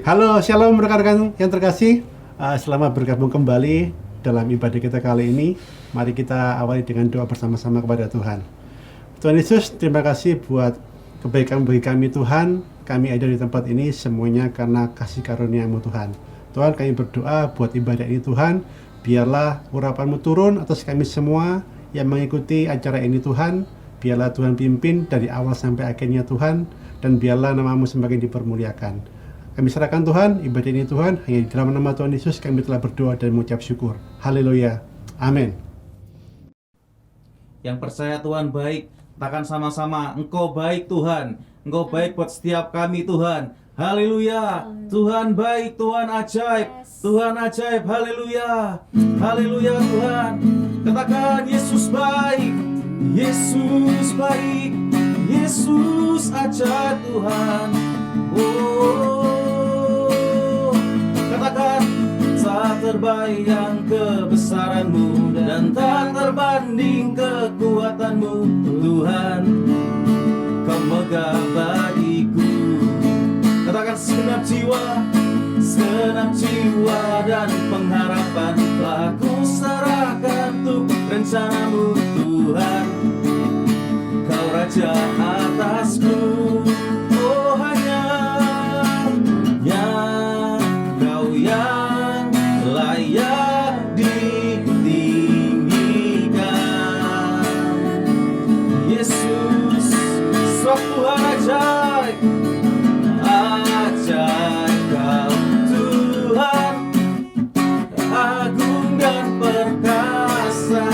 Halo, shalom rekan-rekan yang terkasih. Selamat bergabung kembali dalam ibadah kita kali ini. Mari kita awali dengan doa bersama-sama kepada Tuhan. Tuhan Yesus, terima kasih buat kebaikan bagi kami Tuhan. Kami ada di tempat ini semuanya karena kasih karunia-Mu Tuhan. Tuhan, kami berdoa buat ibadah ini Tuhan. Biarlah urapan-Mu turun atas kami semua yang mengikuti acara ini Tuhan. Biarlah Tuhan pimpin dari awal sampai akhirnya Tuhan. Dan biarlah nama-Mu semakin dipermuliakan. Kami serahkan Tuhan, ibadah ini Tuhan, hanya di dalam nama Tuhan Yesus kami telah berdoa dan mengucap syukur. Haleluya. Amin. Yang percaya Tuhan baik, katakan sama-sama, Engkau baik Tuhan, Engkau baik buat setiap kami Tuhan. Haleluya. Tuhan baik, Tuhan ajaib, Tuhan ajaib. Haleluya. Haleluya Tuhan. Katakan Yesus baik, Yesus baik, Yesus ajaib Tuhan. Oh, katakan, tak terbayang kebesaran-Mu dan tak terbanding kekuatan-Mu Tuhan, Kau megah bagiku. Katakan, segenap jiwa dan pengharapan telah ku serahkan untuk rencana-Mu Tuhan, Kau Raja atasku. Oh, hanya Kau yang layak ditinggikan. Yesus, sebab Tuhan ajaib, ajaib Kau Tuhan, agung dan perkasa.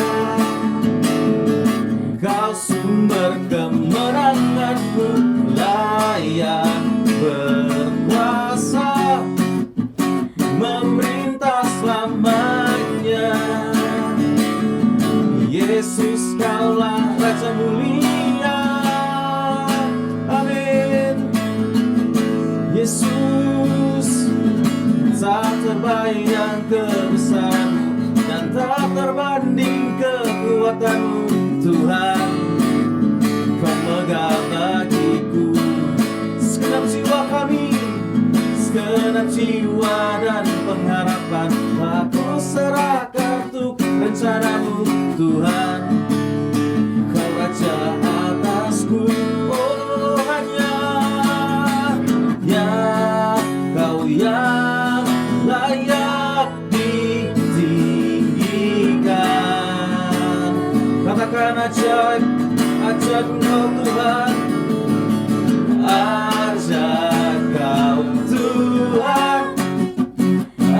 Kau sumber kemenanganku, layak berkuasa, memerintah selamanya. Yesus, Kaulah Raja mulia. Amin. Yesus, tak terbayang kebesaran-Mu dan tak terbanding kekuatan-Mu Tuhan, Kau megah bagiku. Segenap jiwa kami, segenap jiwa dan pengharapan aku serahkan untuk rencana-Mu Tuhan, Kau Raja atasku. Oh, hanya Kau yang layak ditinggikan. Katakan ajaib, ajaib Engkau Tuhan, ajaib Kau Tuhan,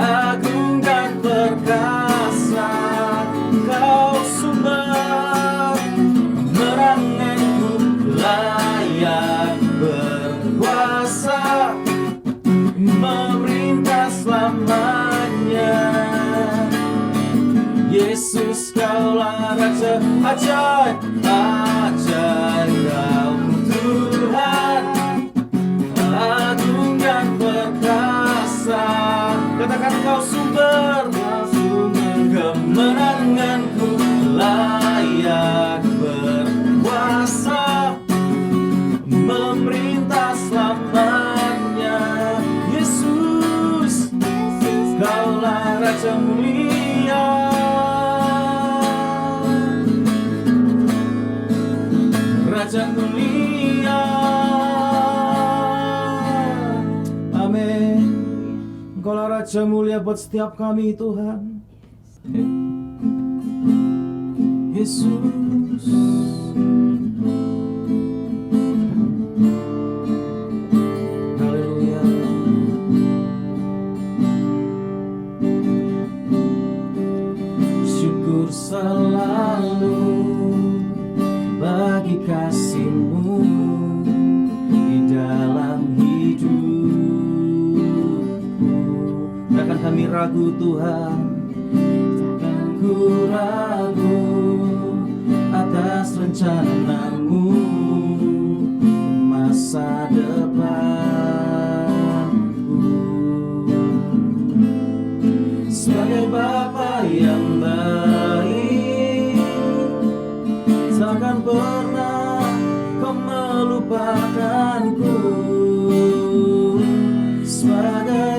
agung dan perkasa. Kau sumber kemenanganku, layak berkuasa, memerintah selamanya. Yesus, Kaulah Raja ajaib, ajaib Kau Tuhan, agung dan perkasa. Katakan, Kau sumber kemenanganku, layak berkuasa, memerintah selamanya. Yesus, Kaulah Raja mulia. Raja mulia. Amin. Engkaulah Raja mulia buat setiap kami Tuhan. Yesus. Haleluya. Syukur selalu bagi kasih-Mu di dalam hidupku. Takkan kami ragu Tuhan, takkan ku ragu atas rencana-Mu masa depanku. Sebagai Bapa yang baik, takkan pernah Kau melupakanku. Sebagai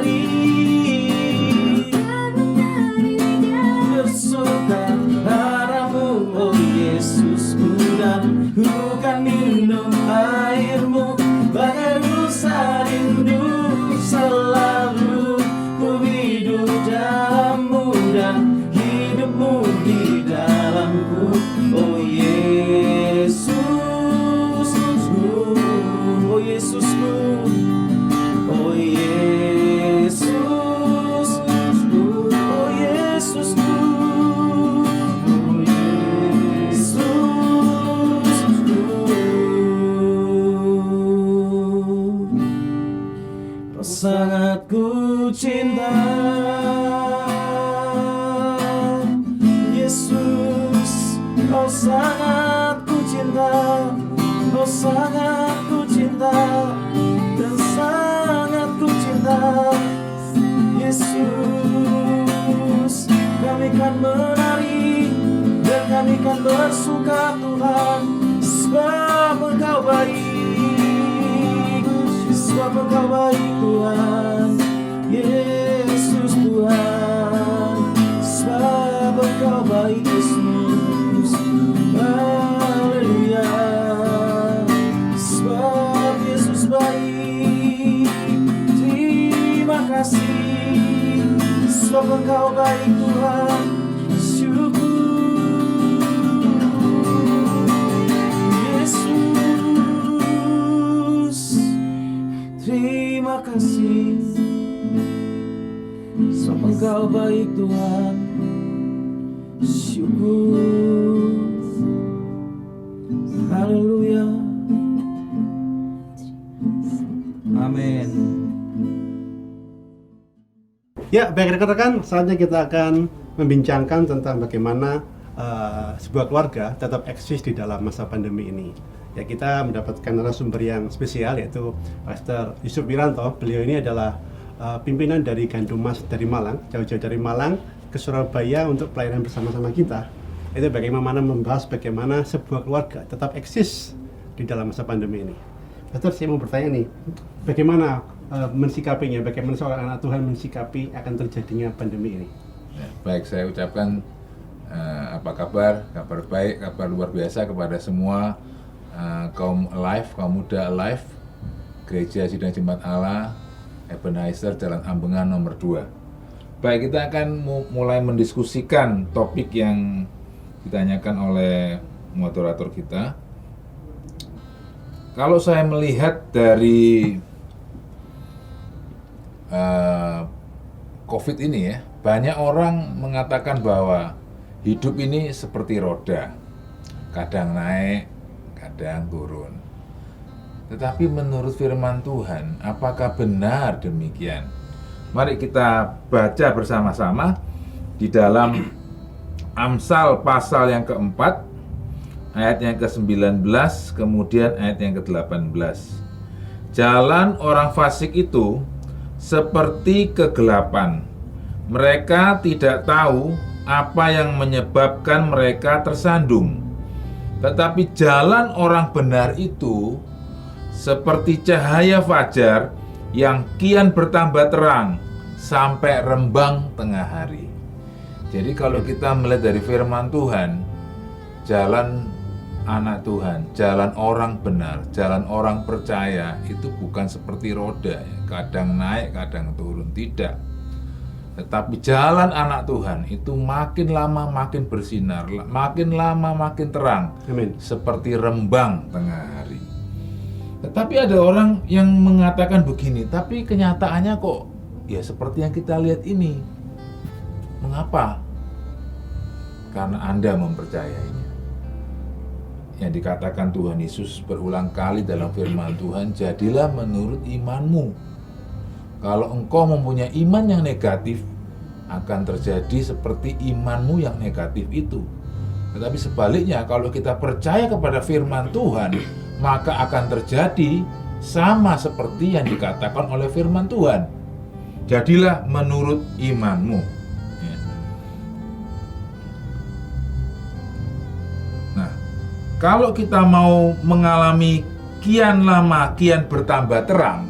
menari bersuka padamu, oh Yesusku, dan ku kan minum airmu bagai rusa rindu. Selalu ku hidup dalammu dan hidupmu di dalamku, oh Yesusku, oh Yesusku, oh Yesusku, oh Yesusku, oh Yesusku. Kau sangat ku cinta, Yesus. Kau sangat ku cinta, kau sangat ku cinta, dan sangat ku cinta, Yesus. Kami kan menari dan kami kan bersuka Tuhan, sebab Engkau baik, sebab Engkau baik Tuhan, Yesus Tuhan, sebab Engkau baik Yesus, haleluya, sebab Yesus baik, terima kasih, sebab Engkau baik Tuhan, syukur, Yesus. Terima kasih, sebab Engkau baik Tuhan, syukur, haleluya, amin. Ya, baik rekan-rekan, saatnya kita akan membincangkan tentang bagaimana sebuah keluarga tetap eksis di dalam masa pandemi ini. Ya, kita mendapatkan narasumber yang spesial, yaitu Pastor Yusuf Wiranto. Beliau ini adalah pimpinan dari Gandum Mas dari Malang, jauh-jauh dari Malang ke Surabaya untuk pelayanan bersama-sama kita. Itu bagaimana membahas bagaimana sebuah keluarga tetap eksis di dalam masa pandemi ini. Pastor, saya mau bertanya nih, bagaimana mensikapinya, bagaimana seorang anak Tuhan mensikapi akan terjadinya pandemi ini? Ya, baik, saya ucapkan apa kabar, kabar baik, kabar luar biasa kepada semua kaum alive, kaum muda alive, Gereja Sidang Jemaat Allah, Ebenezer, Jalan Ambengan nomor 2. Baik, kita akan mulai mendiskusikan topik yang ditanyakan oleh moderator kita. Kalau saya melihat dari COVID ini ya, banyak orang mengatakan bahwa hidup ini seperti roda, kadang naik, kadang turun. Tetapi menurut firman Tuhan, apakah benar demikian? Mari kita baca bersama-sama di dalam Amsal pasal yang keempat, ayat yang ke-19, kemudian ayat yang ke-18. Jalan orang fasik itu seperti kegelapan. Mereka tidak tahu apa yang menyebabkan mereka tersandung. Tetapi jalan orang benar itu seperti cahaya fajar yang kian bertambah terang sampai rembang tengah hari. Jadi kalau kita melihat dari firman Tuhan, jalan anak Tuhan, jalan orang benar, jalan orang percaya itu bukan seperti roda, kadang naik, kadang turun, tidak. Tetapi jalan anak Tuhan itu makin lama makin bersinar, makin lama makin terang. Amin. Seperti rembang tengah hari. Tetapi ada orang yang mengatakan begini, tapi kenyataannya kok ya seperti yang kita lihat ini. Mengapa? Karena Anda mempercayainya. Yang dikatakan Tuhan Yesus berulang kali dalam firman Tuhan, jadilah menurut imanmu. Kalau engkau mempunyai iman yang negatif, akan terjadi seperti imanmu yang negatif itu. Tetapi sebaliknya, kalau kita percaya kepada firman Tuhan, maka akan terjadi sama seperti yang dikatakan oleh firman Tuhan. Jadilah menurut imanmu. Ya. Nah, kalau kita mau mengalami kian lama, kian bertambah terang,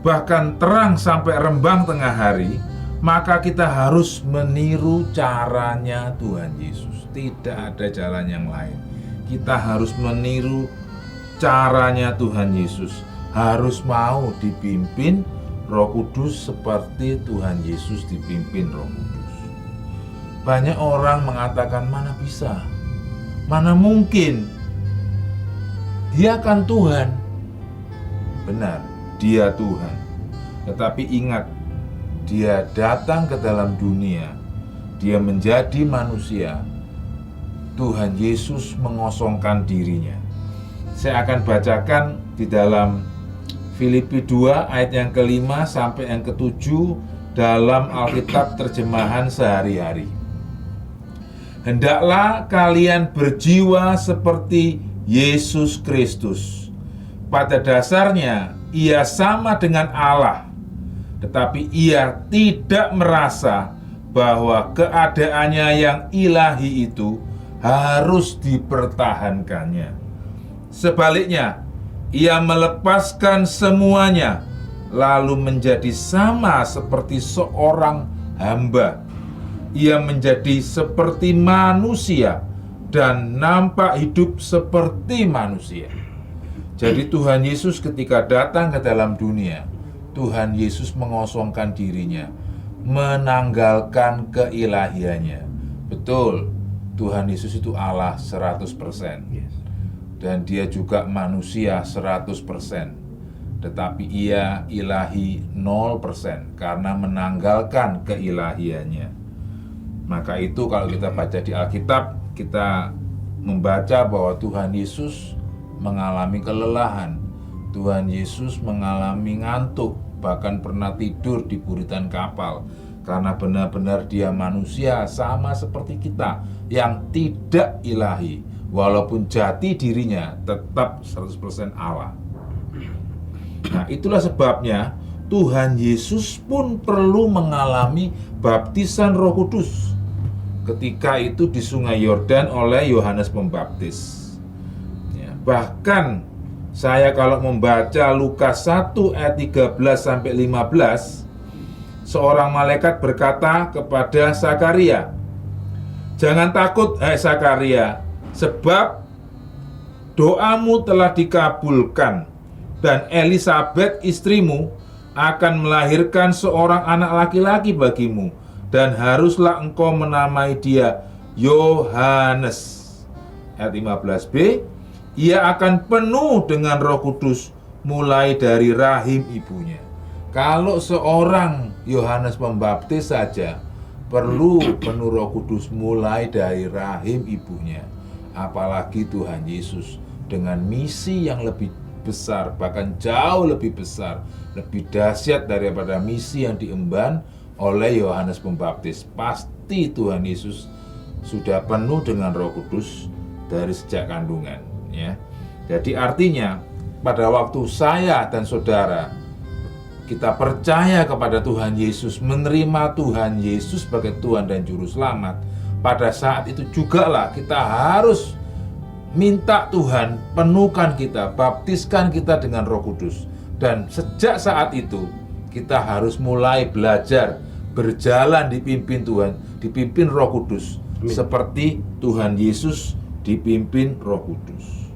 bahkan terang sampai rembang tengah hari, maka kita harus meniru caranya Tuhan Yesus. Tidak ada jalan yang lain. Kita harus meniru caranya Tuhan Yesus. Harus mau dipimpin Roh Kudus seperti Tuhan Yesus dipimpin Roh Kudus. Banyak orang mengatakan, mana bisa, mana mungkin, dia kan Tuhan. Benar, dia Tuhan. Tetapi ingat, dia datang ke dalam dunia, dia menjadi manusia. Tuhan Yesus mengosongkan dirinya. Saya akan bacakan di dalam Filipi 2 ayat yang ke-5 sampai yang ke-7 dalam Alkitab terjemahan sehari-hari. Hendaklah kalian berjiwa seperti Yesus Kristus. Pada dasarnya ia sama dengan Allah, tetapi ia tidak merasa bahwa keadaannya yang ilahi itu harus dipertahankannya. Sebaliknya, ia melepaskan semuanya, lalu menjadi sama seperti seorang hamba. Ia menjadi seperti manusia dan nampak hidup seperti manusia. Jadi Tuhan Yesus ketika datang ke dalam dunia, Tuhan Yesus mengosongkan dirinya, menanggalkan keilahiannya. Betul, Tuhan Yesus itu Allah 100%. Dan dia juga manusia 100%. Tetapi ia ilahi 0% karena menanggalkan keilahiannya. Maka itu kalau kita baca di Alkitab, kita membaca bahwa Tuhan Yesus mengalami kelelahan. Tuhan Yesus mengalami ngantuk, bahkan pernah tidur di buritan kapal. Karena benar-benar dia manusia sama seperti kita yang tidak ilahi. Walaupun jati dirinya tetap 100% Allah. Nah, itulah sebabnya Tuhan Yesus pun perlu mengalami baptisan Roh Kudus. Ketika itu di Sungai Yordan oleh Yohanes Pembaptis. Ya, bahkan saya kalau membaca Lukas 1 ayat 13 sampai 15, seorang malaikat berkata kepada Zakaria, "Jangan takut, hai Zakaria, sebab doamu telah dikabulkan, dan Elisabet istrimu akan melahirkan seorang anak laki-laki bagimu, dan haruslah engkau menamai dia Yohanes." Ayat 15b, ia akan penuh dengan Roh Kudus mulai dari rahim ibunya. Kalau seorang Yohanes Pembaptis saja perlu penuh Roh Kudus mulai dari rahim ibunya, apalagi Tuhan Yesus dengan misi yang lebih besar, bahkan jauh lebih besar, lebih dahsyat daripada misi yang diemban oleh Yohanes Pembaptis. Pasti Tuhan Yesus sudah penuh dengan Roh Kudus dari sejak kandungan, ya. Jadi artinya pada waktu saya dan saudara kita percaya kepada Tuhan Yesus, menerima Tuhan Yesus sebagai Tuhan dan Juru Selamat, pada saat itu jugalah kita harus minta Tuhan penuhkan kita, baptiskan kita dengan Roh Kudus. Dan sejak saat itu kita harus mulai belajar berjalan dipimpin Tuhan, dipimpin Roh Kudus. Amin. Seperti Tuhan Yesus dipimpin Roh Kudus.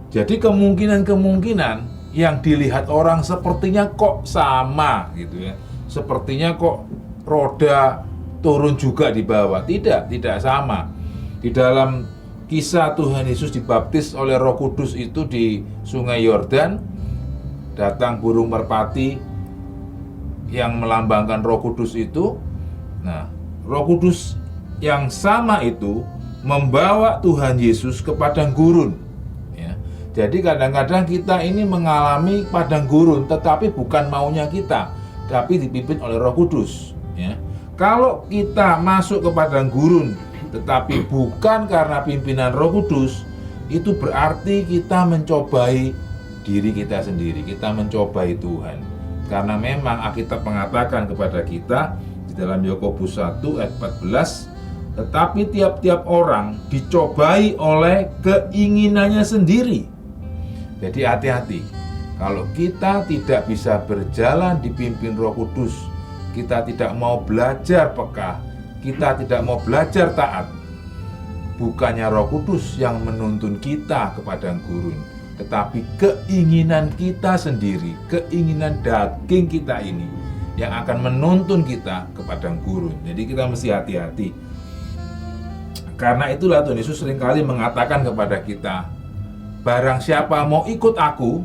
Jadi kemungkinan-kemungkinan yang dilihat orang sepertinya kok sama gitu ya. Sepertinya kok roda turun juga di bawah. Tidak sama. Di dalam kisah Tuhan Yesus dibaptis oleh Roh Kudus itu di Sungai Yordan, datang burung merpati yang melambangkan Roh Kudus itu. Nah, Roh Kudus yang sama itu membawa Tuhan Yesus ke padang gurun. Ya. Jadi kadang-kadang kita ini mengalami padang gurun, tetapi bukan maunya kita, tapi dipimpin oleh Roh Kudus. Ya. Kalau kita masuk ke padang gurun, tetapi bukan karena pimpinan Roh Kudus, itu berarti kita mencobai diri kita sendiri, kita mencobai Tuhan. Karena memang Alkitab mengatakan kepada kita di dalam Yakobus 1 ayat 14, tetapi tiap-tiap orang dicobai oleh keinginannya sendiri. Jadi hati-hati, Kalau kita tidak bisa berjalan dipimpin Roh Kudus, kita tidak mau belajar peka, kita tidak mau belajar taat, bukannya Roh Kudus yang menuntun kita ke padang gurun, tetapi keinginan kita sendiri, keinginan daging kita ini yang akan menuntun kita ke padang gurun. Jadi kita mesti hati-hati. Karena itulah Tuhan Yesus seringkali mengatakan kepada kita, barang siapa mau ikut aku,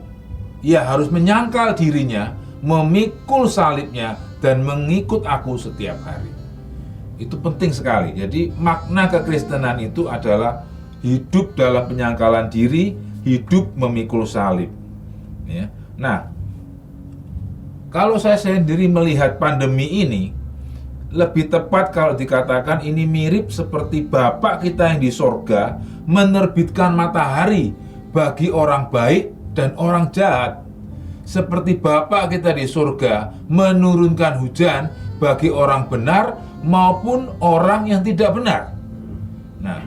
ia harus menyangkal dirinya, memikul salibnya, dan mengikut aku setiap hari. Itu penting sekali. Jadi makna kekristenan itu adalah hidup dalam penyangkalan diri, hidup memikul salib. Ya. Nah, kalau saya sendiri melihat pandemi ini, lebih tepat kalau dikatakan ini mirip seperti Bapa kita yang di sorga menerbitkan matahari bagi orang baik dan orang jahat. Seperti Bapa kita di surga menurunkan hujan bagi orang benar maupun orang yang tidak benar. Nah,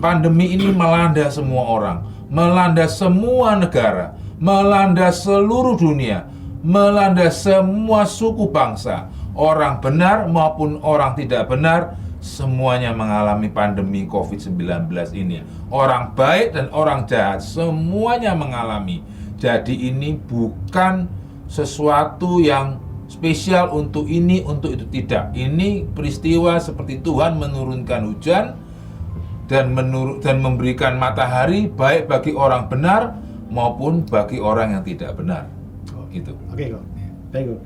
pandemi ini melanda semua orang, melanda semua negara, melanda seluruh dunia, melanda semua suku bangsa, orang benar maupun orang tidak benar, semuanya mengalami pandemi COVID-19 ini. Orang baik dan orang jahat, semuanya mengalami. Jadi ini bukan sesuatu yang spesial untuk ini, untuk itu, tidak. Ini peristiwa seperti Tuhan menurunkan hujan dan memberikan matahari baik bagi orang benar maupun bagi orang yang tidak benar. Gitu. Oke kok. Baik kok.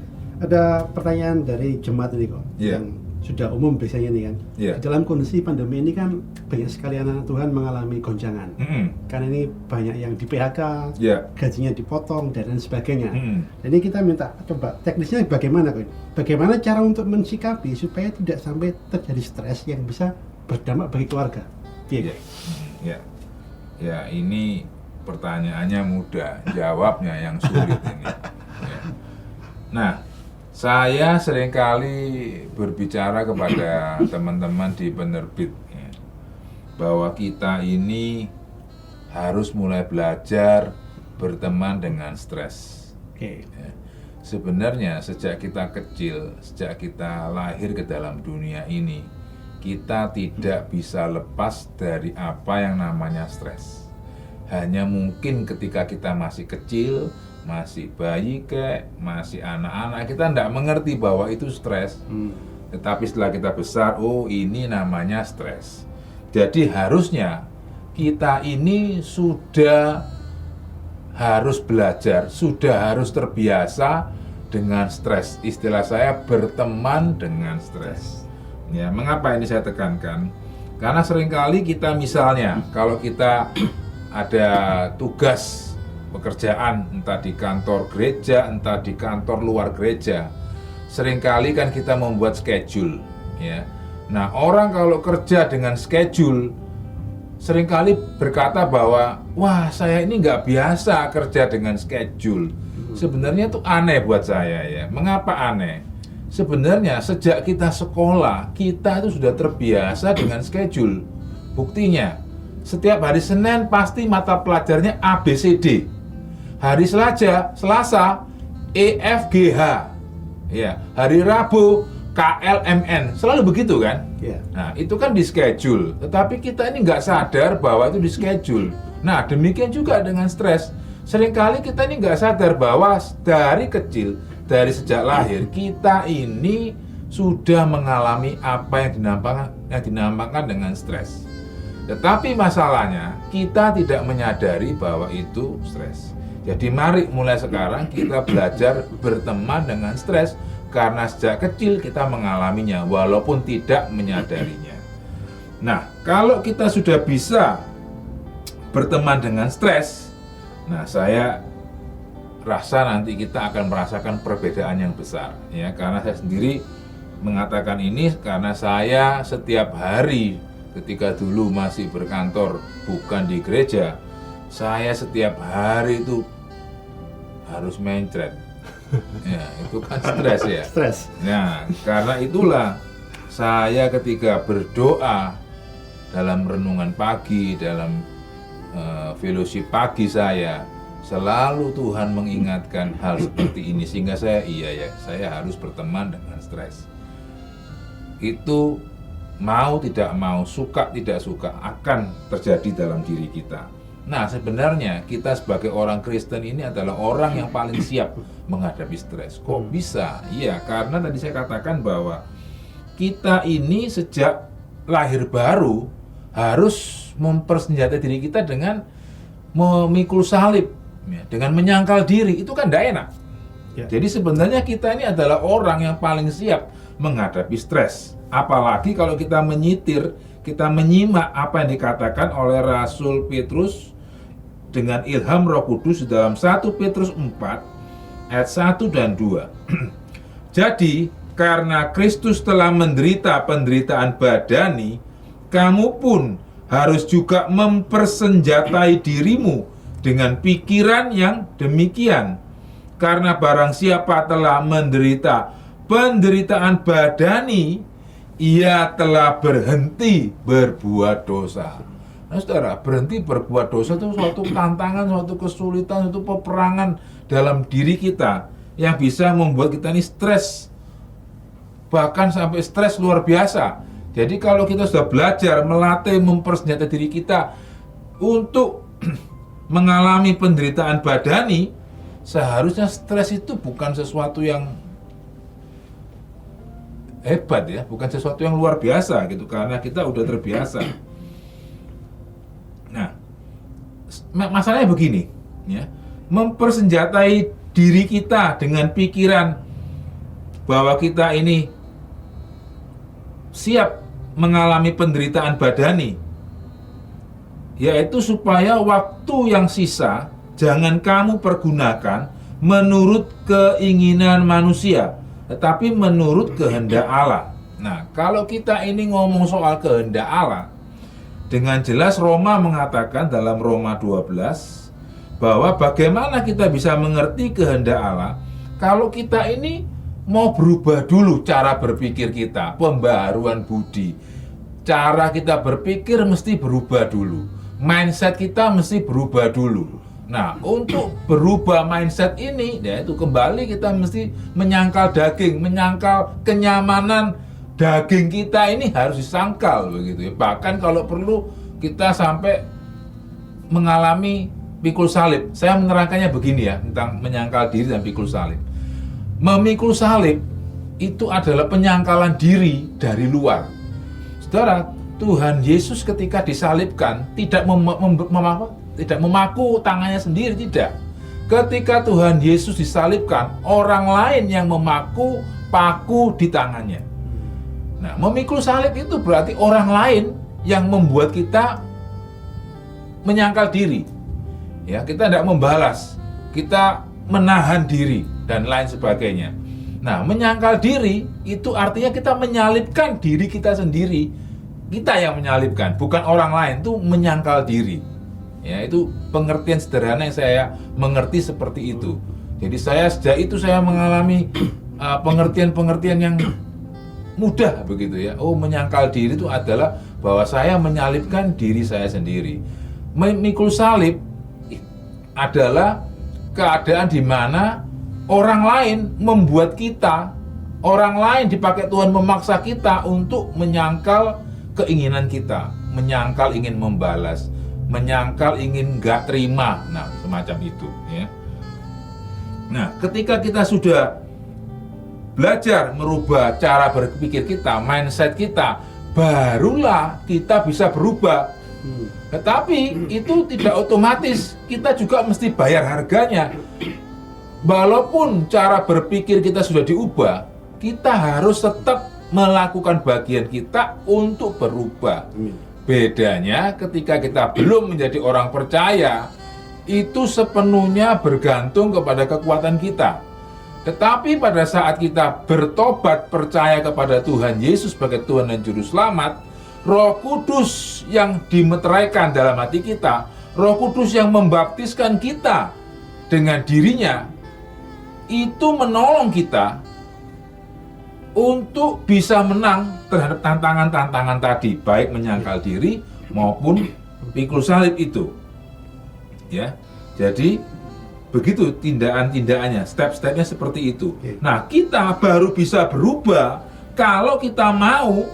Ada pertanyaan dari jemaat ini kok, yang sudah umum biasanya ini kan. Dalam kondisi pandemi ini kan banyak sekali anak Tuhan mengalami goncangan. Karena ini banyak yang di PHK, gajinya dipotong dan lain sebagainya. Jadi kita minta coba teknisnya bagaimana kok? Bagaimana cara untuk mensikapi supaya tidak sampai terjadi stres yang bisa berdampak bagi keluarga? Ya, ini pertanyaannya mudah, jawabnya yang sulit ini. Nah, saya seringkali berbicara kepada teman-teman di penerbit bahwa kita ini harus mulai belajar berteman dengan stres. Sebenarnya sejak kita kecil, sejak kita lahir ke dalam dunia ini, kita tidak bisa lepas dari apa yang namanya stres. Hanya mungkin ketika kita masih kecil, masih bayi masih anak-anak, kita tidak mengerti bahwa itu stres. Tetapi setelah kita besar, oh ini namanya stres. Jadi harusnya kita ini sudah harus belajar, sudah harus terbiasa dengan stres. Istilah saya berteman dengan stres. Ya, mengapa ini saya tekankan? Karena seringkali kita misalnya, kalau kita ada tugas pekerjaan, entah di kantor gereja, entah di kantor luar gereja, seringkali kan kita membuat schedule, ya. Nah, orang kalau kerja dengan schedule, seringkali berkata bahwa, wah saya ini nggak biasa kerja dengan schedule. Sebenarnya itu aneh buat saya, ya. Mengapa aneh? Sebenarnya sejak kita sekolah, kita itu sudah terbiasa dengan schedule. Buktinya, setiap hari Senin pasti mata pelajarnya ABCD. Hari Selasa EFGH. Ya, hari Rabu KLMN. Selalu begitu kan? Nah, itu kan di schedule. Tetapi kita ini nggak sadar bahwa itu di schedule. Nah, demikian juga dengan stres. Seringkali kita ini nggak sadar bahwa dari kecil, dari sejak lahir, kita ini sudah mengalami apa yang dinamakan dengan stres. Tetapi masalahnya, kita tidak menyadari bahwa itu stres. Jadi mari mulai sekarang kita belajar berteman dengan stres, karena sejak kecil kita mengalaminya walaupun tidak menyadarinya. Nah, kalau kita sudah bisa berteman dengan stres, nah saya rasa nanti kita akan merasakan perbedaan yang besar, ya. Karena saya sendiri mengatakan ini karena saya setiap hari ketika dulu masih berkantor bukan di gereja, saya setiap hari itu harus mencret. Ya, itu kan stres ya. Stres. Nah, karena itulah saya ketika berdoa dalam renungan pagi, dalam fellowship pagi saya Selalu Tuhan mengingatkan hal seperti ini sehingga saya harus berteman dengan stres. Itu mau tidak mau, suka tidak suka akan terjadi dalam diri kita. Nah, sebenarnya kita sebagai orang Kristen ini adalah orang yang paling siap menghadapi stres. Kok bisa? Iya, karena tadi saya katakan bahwa kita ini sejak lahir baru harus mempersenjatai diri kita dengan memikul salib, ya, dengan menyangkal diri. Itu kan tidak enak. Ya. Jadi sebenarnya kita ini adalah orang yang paling siap menghadapi stres. Apalagi kalau kita menyitir, kita menyimak apa yang dikatakan oleh Rasul Petrus dengan ilham Roh Kudus dalam 1 Petrus 4 ayat 1 dan 2. Jadi, karena Kristus telah menderita penderitaan badani, kamu pun harus juga mempersenjatai dirimu dengan pikiran yang demikian. Karena barang siapa telah menderita penderitaan badani, ia telah berhenti berbuat dosa. Nah, saudara, berhenti berbuat dosa itu suatu tantangan, suatu kesulitan, suatu peperangan dalam diri kita yang bisa membuat kita ini stres, bahkan sampai stres luar biasa. Jadi kalau kita sudah belajar, melatih, mempersenjatai diri kita untuk mengalami penderitaan badani, seharusnya stres itu bukan sesuatu yang hebat ya, bukan sesuatu yang luar biasa gitu, karena kita udah terbiasa. Nah, masalahnya begini, ya, mempersenjatai diri kita dengan pikiran bahwa kita ini siap mengalami penderitaan badani, yaitu supaya waktu yang sisa jangan kamu pergunakan menurut keinginan manusia, tetapi menurut kehendak Allah. Nah, kalau kita ini ngomong soal kehendak Allah, dengan jelas Roma mengatakan dalam Roma 12 bahwa bagaimana kita bisa mengerti kehendak Allah kalau kita ini mau berubah dulu cara berpikir kita, pembaharuan budi. Cara kita berpikir mesti berubah dulu. Mindset kita mesti berubah dulu. Nah, untuk berubah mindset ini, yaitu kembali kita mesti menyangkal daging, menyangkal kenyamanan daging kita ini harus disangkal begitu ya. Bahkan kalau perlu kita sampai mengalami pikul salib. Saya menerangkannya begini ya, tentang menyangkal diri dan pikul salib. Memikul salib itu adalah penyangkalan diri dari luar. Saudara, Tuhan Yesus ketika disalibkan tidak memaku tangannya sendiri, tidak. Ketika Tuhan Yesus disalibkan, orang lain yang memaku paku di tangannya. Nah, memikul salib itu berarti orang lain yang membuat kita menyangkal diri. Ya, kita tidak membalas, kita menahan diri dan lain sebagainya. Nah, menyangkal diri itu artinya kita menyalibkan diri kita sendiri. Kita yang menyalibkan, bukan orang lain, itu menyangkal diri. Ya, itu pengertian sederhana yang saya mengerti seperti itu. Jadi sejak itu saya mengalami pengertian-pengertian yang mudah begitu ya. Oh, menyangkal diri itu adalah bahwa saya menyalibkan diri saya sendiri. Memikul salib adalah keadaan di mana orang lain membuat kita, orang lain dipakai Tuhan memaksa kita untuk menyangkal keinginan kita, menyangkal ingin membalas, menyangkal ingin nggak terima, nah semacam itu ya. Nah, ketika kita sudah belajar merubah cara berpikir kita, mindset kita, barulah kita bisa berubah. Tetapi itu tidak otomatis, kita juga mesti bayar harganya. Walaupun cara berpikir kita sudah diubah, kita harus tetap melakukan bagian kita untuk berubah. Bedanya ketika kita belum menjadi orang percaya, itu sepenuhnya bergantung kepada kekuatan kita. Tetapi pada saat kita bertobat, percaya kepada Tuhan Yesus sebagai Tuhan dan Juru Selamat, Roh Kudus yang dimeteraikan dalam hati kita, Roh Kudus yang membaptiskan kita dengan dirinya, itu menolong kita untuk bisa menang terhadap tantangan-tantangan tadi, baik menyangkal diri maupun pikul salib itu. Ya, jadi Begitu tindakan-tindakannya, step-stepnya seperti itu. Oke. Nah, kita baru bisa berubah kalau kita mau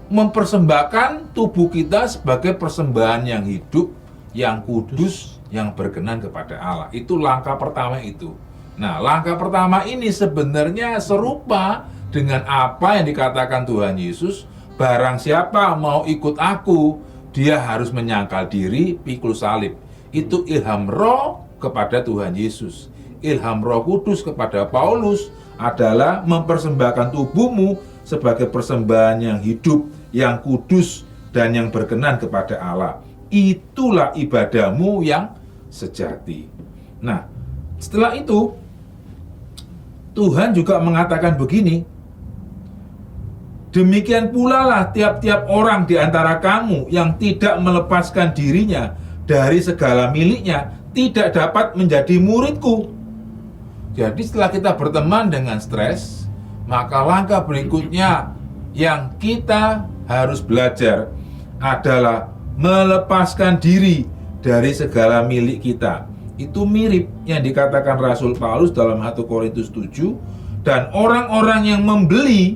mempersembahkan tubuh kita sebagai persembahan yang hidup, yang kudus, yang berkenan kepada Allah. Itu langkah pertama itu. Nah, langkah pertama ini sebenarnya serupa dengan apa yang dikatakan Tuhan Yesus, barang siapa mau ikut aku, dia harus menyangkal diri, pikul salib. Itu ilham roh kepada Tuhan Yesus. Ilham Roh Kudus kepada Paulus adalah mempersembahkan tubuhmu sebagai persembahan yang hidup, yang kudus, dan yang berkenan kepada Allah. Itulah ibadahmu yang sejati. Nah, setelah itu Tuhan juga mengatakan begini, demikian pula lah tiap-tiap orang di antara kamu yang tidak melepaskan dirinya dari segala miliknya tidak dapat menjadi muridku. Jadi setelah kita berteman dengan stres, maka langkah berikutnya yang kita harus belajar adalah melepaskan diri dari segala milik kita. Itu mirip yang dikatakan Rasul Paulus dalam 1 Korintus 7, dan orang-orang yang membeli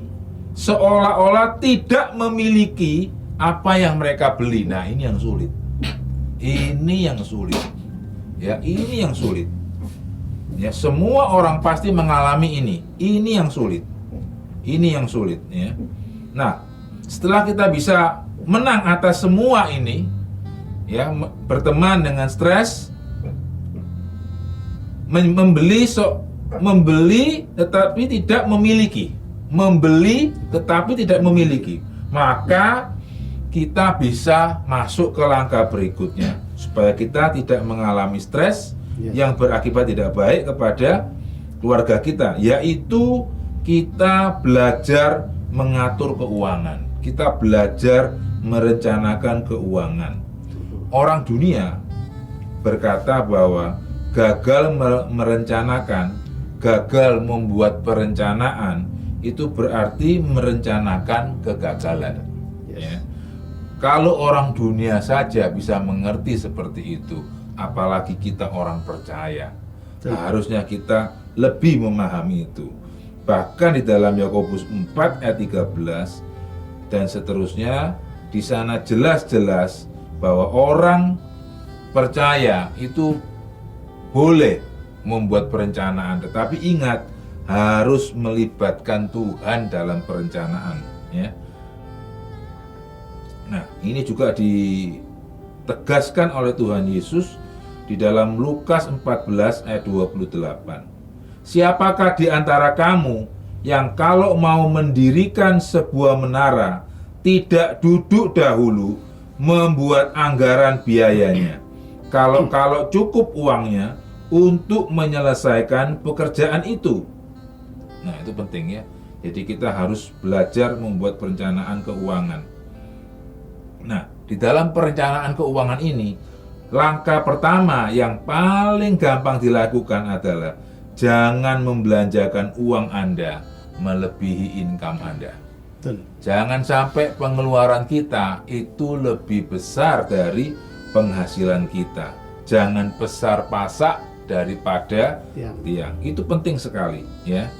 seolah-olah tidak memiliki apa yang mereka beli. Nah, ini yang sulit. Ini yang sulit. Ya, ini yang sulit. Ya, semua orang pasti mengalami ini. Ini yang sulit. Ini yang sulit, ya. Nah, setelah kita bisa menang atas semua ini, ya, berteman dengan stres, membeli tetapi tidak memiliki. Membeli tetapi tidak memiliki. Maka kita bisa masuk ke langkah berikutnya supaya kita tidak mengalami stres yang berakibat tidak baik kepada keluarga kita, yaitu kita belajar mengatur keuangan. Kita belajar merencanakan keuangan. Orang dunia berkata bahwa gagal merencanakan, gagal membuat perencanaan itu berarti merencanakan kegagalan. Ya. Kalau orang dunia saja bisa mengerti seperti itu, apalagi kita orang percaya. Harusnya kita lebih memahami itu. Bahkan di dalam Yakobus 4 ayat 13 dan seterusnya, di sana jelas-jelas bahwa orang percaya itu boleh membuat perencanaan, tetapi ingat harus melibatkan Tuhan dalam perencanaan, ya. Nah, ini juga ditegaskan oleh Tuhan Yesus di dalam Lukas 14 ayat 28. Siapakah di antara kamu yang kalau mau mendirikan sebuah menara tidak duduk dahulu membuat anggaran biayanya, kalau cukup uangnya untuk menyelesaikan pekerjaan itu. Nah, itu penting, ya. Jadi kita harus belajar membuat perencanaan keuangan. Nah, di dalam perencanaan keuangan ini, langkah pertama yang paling gampang dilakukan adalah jangan membelanjakan uang Anda melebihi income Anda. Jangan sampai pengeluaran kita itu lebih besar dari penghasilan kita. Jangan besar pasak daripada tiang. Itu penting sekali, ya.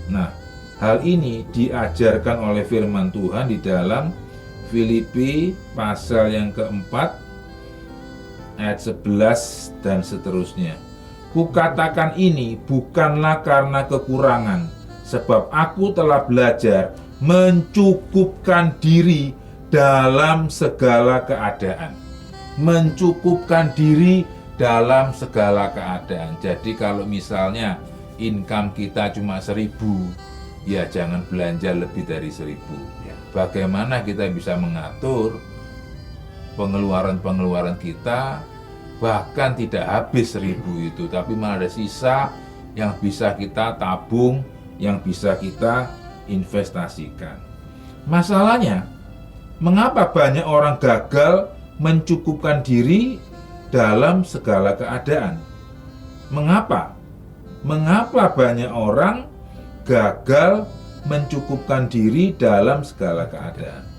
Nah, hal ini diajarkan oleh firman Tuhan di dalam Filipi pasal yang keempat ayat 11 dan seterusnya. Kukatakan ini bukanlah karena kekurangan, sebab aku telah belajar mencukupkan diri dalam segala keadaan. Mencukupkan diri dalam segala keadaan. Jadi kalau misalnya income kita cuma 1.000, ya jangan belanja lebih dari 1.000. Bagaimana kita bisa mengatur pengeluaran-pengeluaran kita, bahkan tidak habis 1.000 itu, tapi malah ada sisa yang bisa kita tabung, yang bisa kita investasikan. Masalahnya, mengapa banyak orang gagal mencukupkan diri dalam segala keadaan? Mengapa? Mengapa banyak orang gagal mencukupkan diri dalam segala keadaan?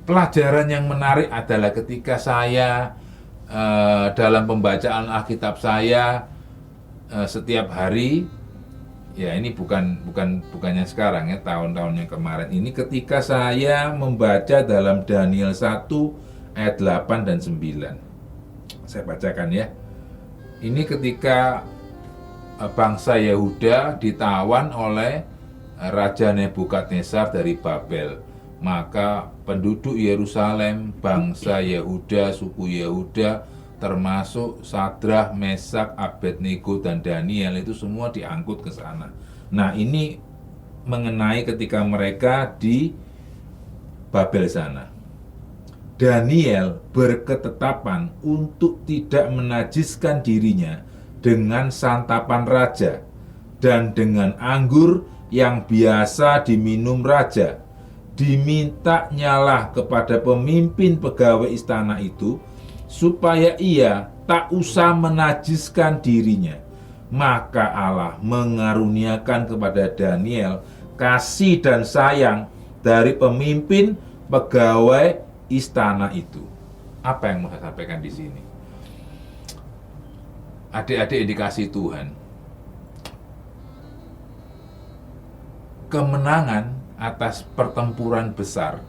Pelajaran yang menarik adalah ketika saya dalam pembacaan Alkitab saya setiap hari, ya ini bukannya sekarang ya, tahun-tahun yang kemarin ini ketika saya membaca dalam Daniel 1 ayat 8 dan 9. Saya bacakan ya. Ini ketika bangsa Yehuda ditawan oleh Raja Nebukadnezar dari Babel. Maka penduduk Yerusalem, bangsa Yehuda, suku Yehuda, termasuk Sadrah, Mesak, Abednego, dan Daniel itu semua diangkut ke sana. Nah, ini mengenai ketika mereka di Babel sana. Daniel berketetapan untuk tidak menajiskan dirinya dengan santapan raja dan dengan anggur yang biasa diminum raja. Diminta nyalah kepada pemimpin pegawai istana itu supaya ia tak usah menajiskan dirinya. Maka Allah mengaruniakan kepada Daniel kasih dan sayang dari pemimpin pegawai istana itu. Apa yang mau saya sampaikan di sini? Adik-adik dikasih Tuhan, kemenangan atas pertempuran besar,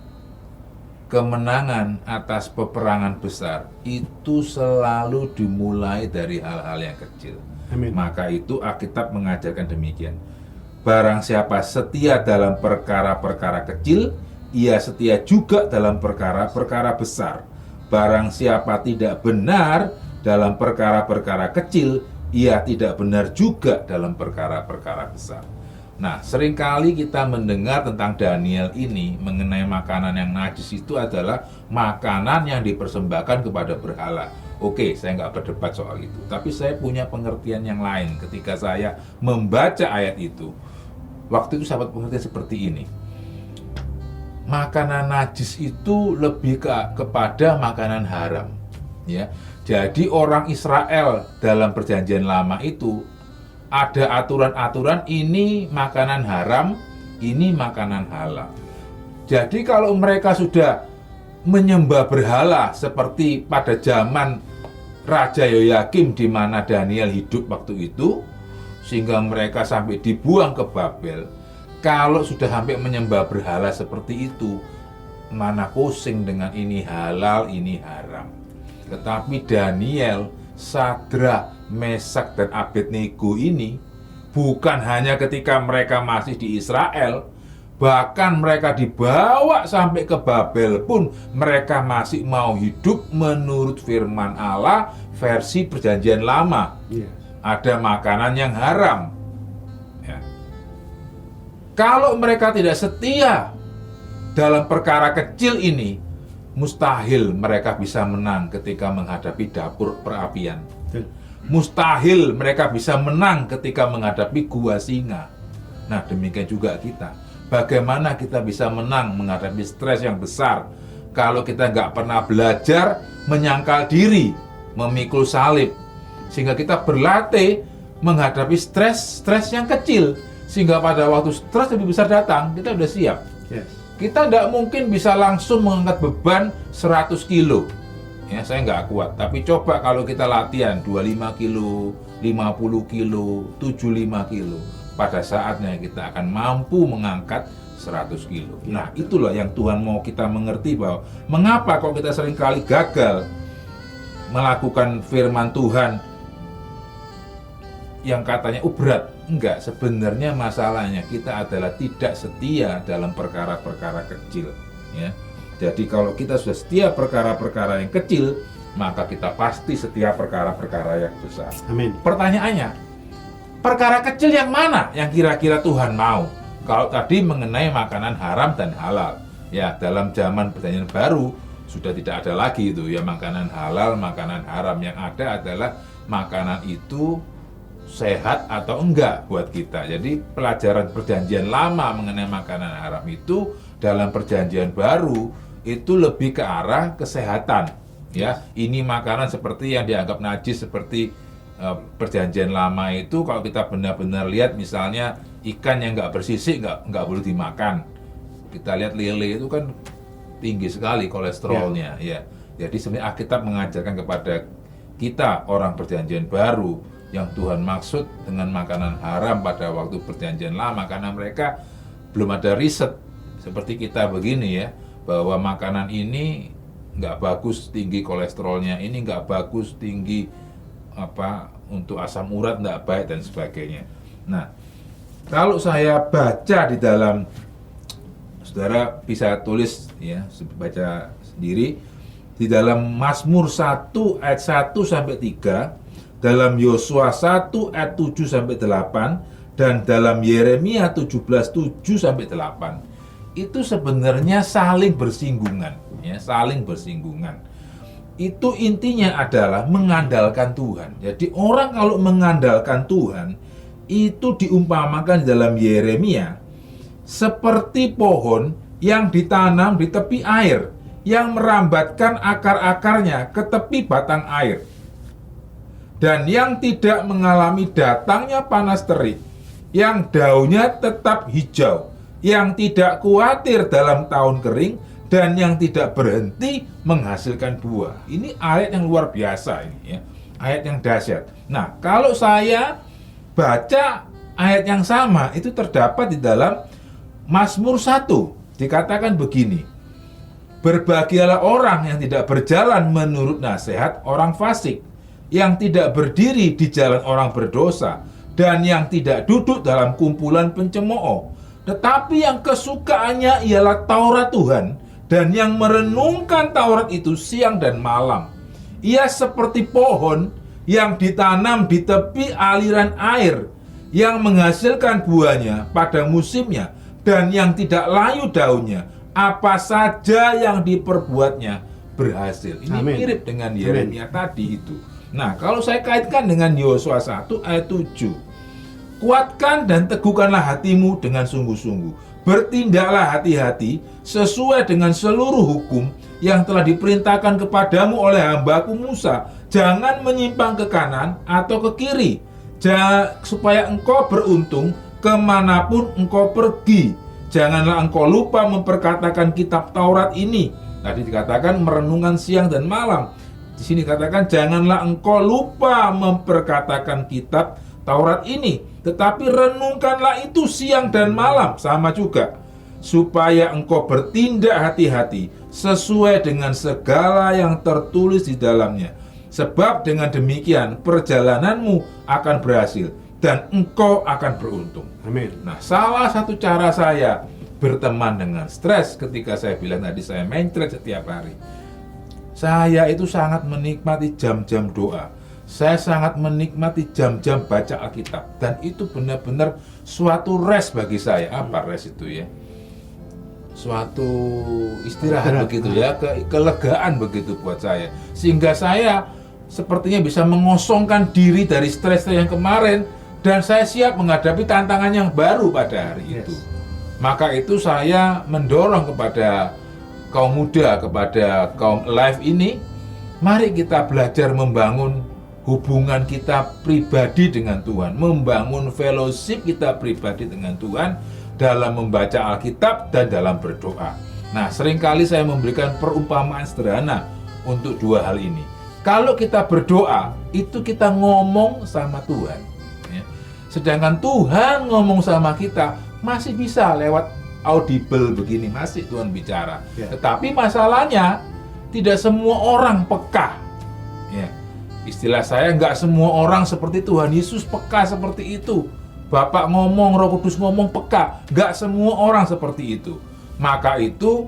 kemenangan atas peperangan besar itu selalu dimulai dari hal-hal yang kecil. Amin. Maka itu Alkitab mengajarkan demikian. Barang siapa setia dalam perkara-perkara kecil, ia setia juga dalam perkara-perkara besar. Barang siapa tidak benar dalam perkara-perkara kecil, ia tidak benar juga dalam perkara-perkara besar. Nah, seringkali kita mendengar tentang Daniel ini mengenai makanan yang najis itu adalah makanan yang dipersembahkan kepada berhala. Oke, saya nggak berdebat soal itu. Tapi saya punya pengertian yang lain ketika saya membaca ayat itu. Waktu itu sahabat pengertian seperti ini. Makanan najis itu lebih kepada makanan haram. Ya, jadi orang Israel dalam perjanjian lama itu ada aturan-aturan, ini makanan haram, ini makanan halal. Jadi kalau mereka sudah menyembah berhala seperti pada zaman Raja Yoyakim di mana Daniel hidup waktu itu, sehingga mereka sampai dibuang ke Babel. Kalau sudah sampai menyembah berhala seperti itu, mana pusing dengan ini halal, ini haram. Tetapi Daniel, Sadrah, Mesak, dan Abednego ini bukan hanya ketika mereka masih di Israel, bahkan mereka dibawa sampai ke Babel pun mereka masih mau hidup menurut firman Allah versi perjanjian lama. Ada makanan yang haram ya. Kalau mereka tidak setia dalam perkara kecil ini, mustahil mereka bisa menang ketika menghadapi dapur perapian. Mustahil mereka bisa menang ketika menghadapi gua singa. Nah, demikian juga kita. Bagaimana kita bisa menang menghadapi stres yang besar kalau kita nggak pernah belajar menyangkal diri, memikul salib, sehingga kita berlatih menghadapi stres yang kecil, sehingga pada waktu stres lebih besar datang, kita udah siap. Kita tidak mungkin bisa langsung mengangkat beban 100 kilo. Ya, saya nggak kuat. Tapi coba kalau kita latihan 25 kilo, 50 kilo, 75 kilo. Pada saatnya kita akan mampu mengangkat 100 kilo. Nah, itulah yang Tuhan mau kita mengerti bahwa mengapa kok kita seringkali gagal melakukan firman Tuhan yang katanya berat. Enggak, sebenarnya masalahnya kita adalah tidak setia dalam perkara-perkara kecil, ya. Jadi kalau kita sudah setia perkara-perkara yang kecil, maka kita pasti setia perkara-perkara yang besar. Amin. Pertanyaannya, perkara kecil yang mana yang kira-kira Tuhan mau? Kalau tadi mengenai makanan haram dan halal, ya dalam zaman perjanjian baru sudah tidak ada lagi itu ya makanan halal, makanan haram. Yang ada adalah makanan itu sehat atau enggak buat kita. Jadi pelajaran perjanjian lama mengenai makanan haram itu dalam perjanjian baru itu lebih ke arah kesehatan. Ya, ini makanan seperti yang dianggap najis seperti perjanjian lama itu kalau kita benar-benar lihat misalnya ikan yang nggak bersisik nggak boleh dimakan. Kita lihat lele itu kan tinggi sekali kolesterolnya, ya. Jadi sebenarnya Alkitab mengajarkan kepada kita orang perjanjian baru yang Tuhan maksud dengan makanan haram pada waktu perjanjian lama, karena mereka belum ada riset seperti kita begini ya, bahwa makanan ini nggak bagus tinggi kolesterolnya, ini nggak bagus tinggi untuk asam urat nggak baik dan sebagainya. Nah, kalau saya baca di dalam, saudara bisa tulis ya, baca sendiri di dalam Mazmur 1 ayat 1 sampai 3, dalam Yosua 1 ayat 7 sampai 8, dan dalam Yeremia 17 7 sampai 8. Itu sebenarnya saling bersinggungan ya, saling bersinggungan. Itu intinya adalah mengandalkan Tuhan. Jadi orang kalau mengandalkan Tuhan itu diumpamakan dalam Yeremia seperti pohon yang ditanam di tepi air, yang merambatkan akar-akarnya ke tepi batang air, dan yang tidak mengalami datangnya panas terik, yang daunnya tetap hijau, yang tidak khawatir dalam tahun kering, dan yang tidak berhenti menghasilkan buah. Ini ayat yang luar biasa ini ya, ayat yang dahsyat. Nah, kalau saya baca ayat yang sama itu terdapat di dalam Mazmur 1. Dikatakan begini, berbahagialah orang yang tidak berjalan menurut nasihat orang fasik, yang tidak berdiri di jalan orang berdosa, dan yang tidak duduk dalam kumpulan pencemooh, tetapi yang kesukaannya ialah Taurat Tuhan, dan yang merenungkan Taurat itu siang dan malam. Ia seperti pohon yang ditanam di tepi aliran air, yang menghasilkan buahnya pada musimnya, dan yang tidak layu daunnya. Apa saja yang diperbuatnya berhasil. Ini Amin. mirip dengan Yeremia tadi itu. Nah, kalau saya kaitkan dengan Yosua 1 ayat 7, kuatkan dan teguhkanlah hatimu dengan sungguh-sungguh. Bertindaklah hati-hati sesuai dengan seluruh hukum yang telah diperintahkan kepadamu oleh hambaku Musa. Jangan menyimpang ke kanan atau ke kiri, supaya engkau beruntung kemanapun engkau pergi. Janganlah engkau lupa memperkatakan kitab Taurat ini. Tadi dikatakan merenungkan siang dan malam. Di sini katakan janganlah engkau lupa memperkatakan kitab Taurat ini, tetapi renungkanlah itu siang dan malam, sama juga, supaya engkau bertindak hati-hati sesuai dengan segala yang tertulis di dalamnya. Sebab dengan demikian perjalananmu akan berhasil dan engkau akan beruntung. Amin. Nah, salah satu cara saya berteman dengan stres, ketika saya bilang tadi saya main stres setiap hari, saya itu sangat menikmati jam-jam doa. Saya sangat menikmati jam-jam baca Alkitab, dan itu benar-benar suatu rest bagi saya. Apa rest itu ya? Suatu istirahat begitu ya, kelegaan begitu buat saya. Sehingga saya sepertinya bisa mengosongkan diri dari stres yang kemarin, dan saya siap menghadapi tantangan yang baru pada hari itu. Maka itu saya mendorong kepada kaum muda, kepada kaum Alive ini, mari kita belajar membangun hubungan kita pribadi dengan Tuhan, membangun fellowship kita pribadi dengan Tuhan dalam membaca Alkitab dan dalam berdoa. Nah, seringkali saya memberikan perumpamaan sederhana untuk dua hal ini. Kalau kita berdoa, itu kita ngomong sama Tuhan ya. Sedangkan Tuhan ngomong sama kita masih bisa lewat audible begini, masih Tuhan bicara ya. Tetapi masalahnya tidak semua orang peka ya. Istilah saya, nggak semua orang seperti Tuhan Yesus peka seperti itu. Bapak ngomong, Roh Kudus ngomong, peka. Nggak semua orang seperti itu. Maka itu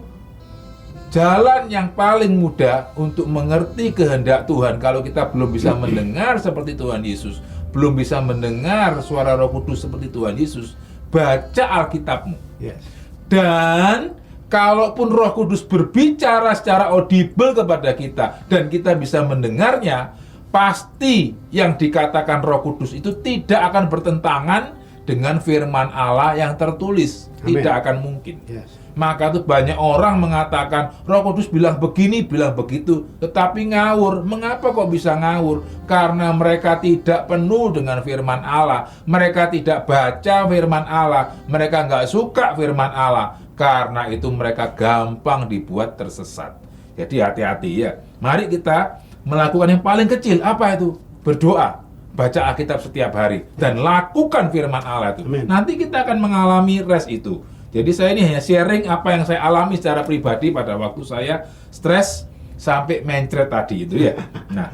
jalan yang paling mudah untuk mengerti kehendak Tuhan, kalau kita belum bisa mendengar seperti Tuhan Yesus, belum bisa mendengar suara Roh Kudus seperti Tuhan Yesus, baca Alkitabmu. Yes. Dan kalaupun Roh Kudus berbicara secara audible kepada kita dan kita bisa mendengarnya, pasti yang dikatakan Roh Kudus itu tidak akan bertentangan dengan firman Allah yang tertulis. Amin. Tidak akan mungkin. Yes. Maka tuh banyak orang mengatakan Roh Kudus bilang begini, bilang begitu, tetapi ngawur. Mengapa kok bisa ngawur? Karena mereka tidak penuh dengan firman Allah. Mereka tidak baca firman Allah. Mereka nggak suka firman Allah. Karena itu mereka gampang dibuat tersesat. Jadi hati-hati ya. Mari kita melakukan yang paling kecil. Apa itu? Berdoa. Baca Alkitab setiap hari. Dan lakukan firman Allah itu. Amin. Nanti kita akan mengalami rest itu. Jadi saya ini hanya sharing apa yang saya alami secara pribadi pada waktu saya stres sampai mencret tadi itu ya. Nah,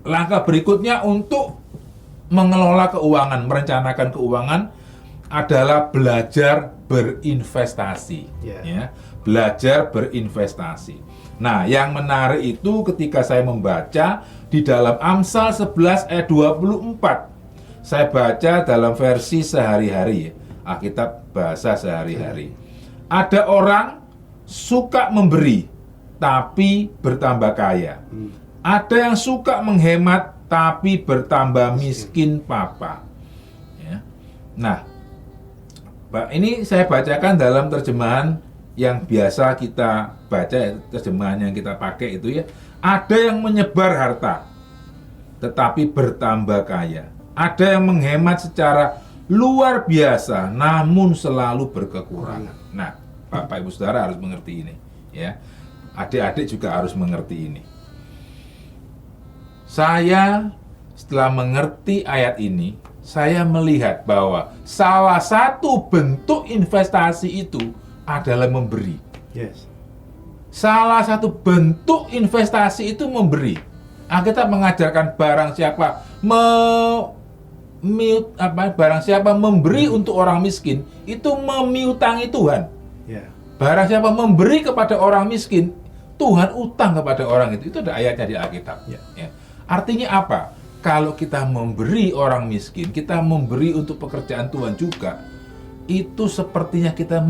langkah berikutnya untuk mengelola keuangan, merencanakan keuangan adalah belajar berinvestasi. Ya, belajar berinvestasi. Nah, yang menarik itu ketika saya membaca di dalam Amsal 11 ayat 24. Saya baca dalam versi sehari-hari ya. Alkitab bahasa sehari-hari. Ada orang suka memberi tapi bertambah kaya. Ada yang suka menghemat tapi bertambah miskin papa. Ya. Nah, ini saya bacakan dalam terjemahan yang biasa kita baca, terjemahan yang kita pakai itu ya. Ada yang menyebar harta tetapi bertambah kaya. Ada yang menghemat secara luar biasa namun selalu berkekurangan. Nah, Bapak Ibu Saudara harus mengerti ini ya. Adik-adik juga harus mengerti ini. Saya setelah mengerti ayat ini, saya melihat bahwa salah satu bentuk investasi itu adalah memberi. Yes. Salah satu bentuk investasi itu memberi. Alkitab mengajarkan barang siapa memberi untuk orang miskin itu memiutangi Tuhan. Yeah. Barang siapa memberi kepada orang miskin, Tuhan utang kepada orang itu. Itu ada ayatnya di Alkitab. Yeah. Ya. Artinya apa? Kalau kita memberi orang miskin, kita memberi untuk pekerjaan Tuhan juga, itu sepertinya kita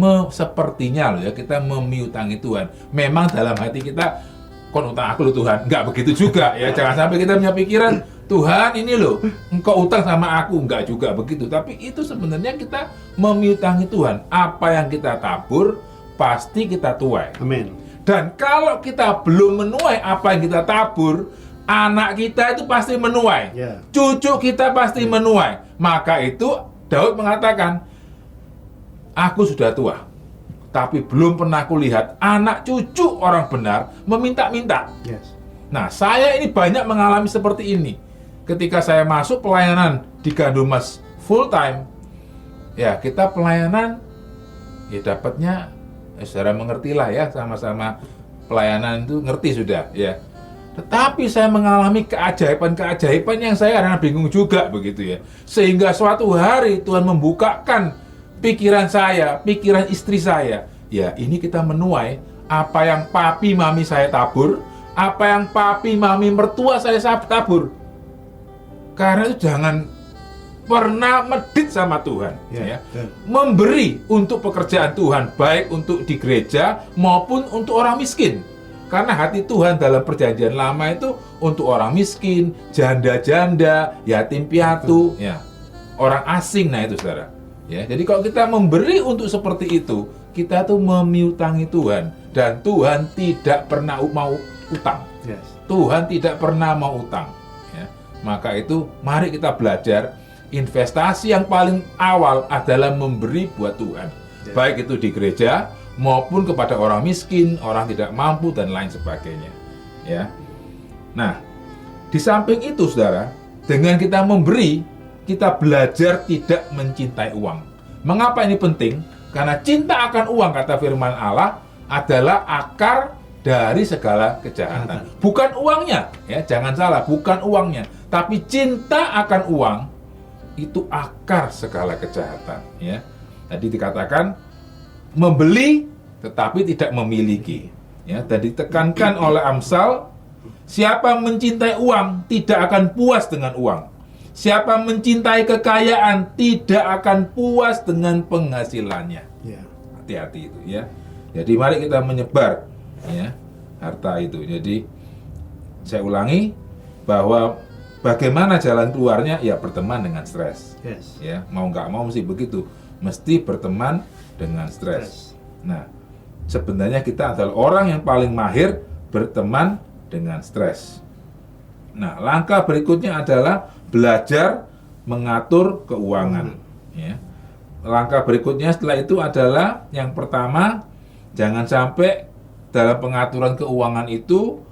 kita memiutangi Tuhan. Memang dalam hati kita, kon utang aku loh Tuhan. Enggak begitu juga ya. Jangan sampai kita punya pikiran, Tuhan ini loh, engkau utang sama aku. Enggak juga begitu. Tapi itu sebenarnya kita memiutangi Tuhan. Apa yang kita tabur, pasti kita tuai. Amin. Dan kalau kita belum menuai apa yang kita tabur, anak kita itu pasti menuai. Yeah. Cucu kita pasti menuai. Maka itu Daud mengatakan, aku sudah tua, tapi belum pernah kulihat anak cucu orang benar meminta-minta. Yes. Nah, saya ini banyak mengalami seperti ini. Ketika saya masuk pelayanan di Gandumas full time, ya kita pelayanan, ya dapatnya, saudara mengertilah ya, sama-sama pelayanan itu ngerti sudah ya. Tetapi saya mengalami keajaiban-keajaiban yang saya kadang bingung juga begitu ya. Sehingga suatu hari Tuhan membukakan pikiran saya, pikiran istri saya. Ya, ini kita menuai apa yang papi mami saya tabur, apa yang papi mami mertua saya tabur. Karena itu jangan pernah medit sama Tuhan. Ya. Memberi untuk pekerjaan Tuhan, baik untuk di gereja maupun untuk orang miskin. Karena hati Tuhan dalam perjanjian lama itu untuk orang miskin, janda-janda, yatim piatu, ya, orang asing. Nah itu saudara. Ya, jadi kalau kita memberi untuk seperti itu, kita tuh memiutangi Tuhan. Dan Tuhan tidak pernah mau utang. Yes. Tuhan tidak pernah mau utang. Ya. Maka itu mari kita belajar, investasi yang paling awal adalah memberi buat Tuhan. Yes. Baik itu di gereja, maupun kepada orang miskin, orang tidak mampu, dan lain sebagainya. Ya. Nah, di samping itu saudara, dengan kita memberi, kita belajar tidak mencintai uang. Mengapa ini penting? Karena cinta akan uang, kata firman Allah, adalah akar dari segala kejahatan. Bukan uangnya, ya, jangan salah, bukan uangnya, tapi cinta akan uang itu akar segala kejahatan. Ya, tadi dikatakan membeli tetapi tidak memiliki. Ya, dan ditekankan oleh Amsal, siapa mencintai uang tidak akan puas dengan uang. Siapa mencintai kekayaan tidak akan puas dengan penghasilannya. Yeah. Hati-hati itu ya. Jadi mari kita menyebar ya harta itu. Jadi saya ulangi bahwa bagaimana jalan keluarnya ya berteman dengan stres. Yes. Ya, mau nggak mau mesti begitu. Mesti berteman dengan stres. Nah, sebenarnya kita adalah orang yang paling mahir berteman dengan stres. Nah, langkah berikutnya adalah belajar mengatur keuangan. Ya. Langkah berikutnya setelah itu adalah yang pertama, jangan sampai dalam pengaturan keuangan itu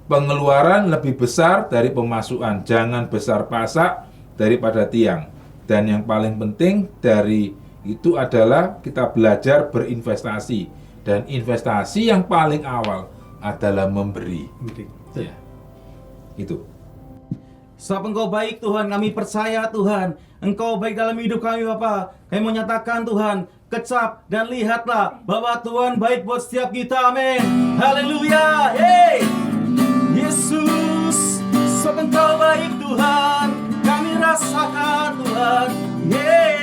pengeluaran lebih besar dari pemasukan. Jangan besar pasak daripada tiang. Dan yang paling penting dari itu adalah kita belajar berinvestasi. Dan investasi yang paling awal adalah memberi. Ya. Itu. Sebab Engkau baik Tuhan, kami percaya Tuhan, Engkau baik dalam hidup kami Bapa. Kami menyatakan Tuhan, kecap dan lihatlah bahwa Tuhan baik buat setiap kita, amin. Haleluya, hey Yesus, sebab Engkau baik Tuhan, kami rasakan Tuhan, hey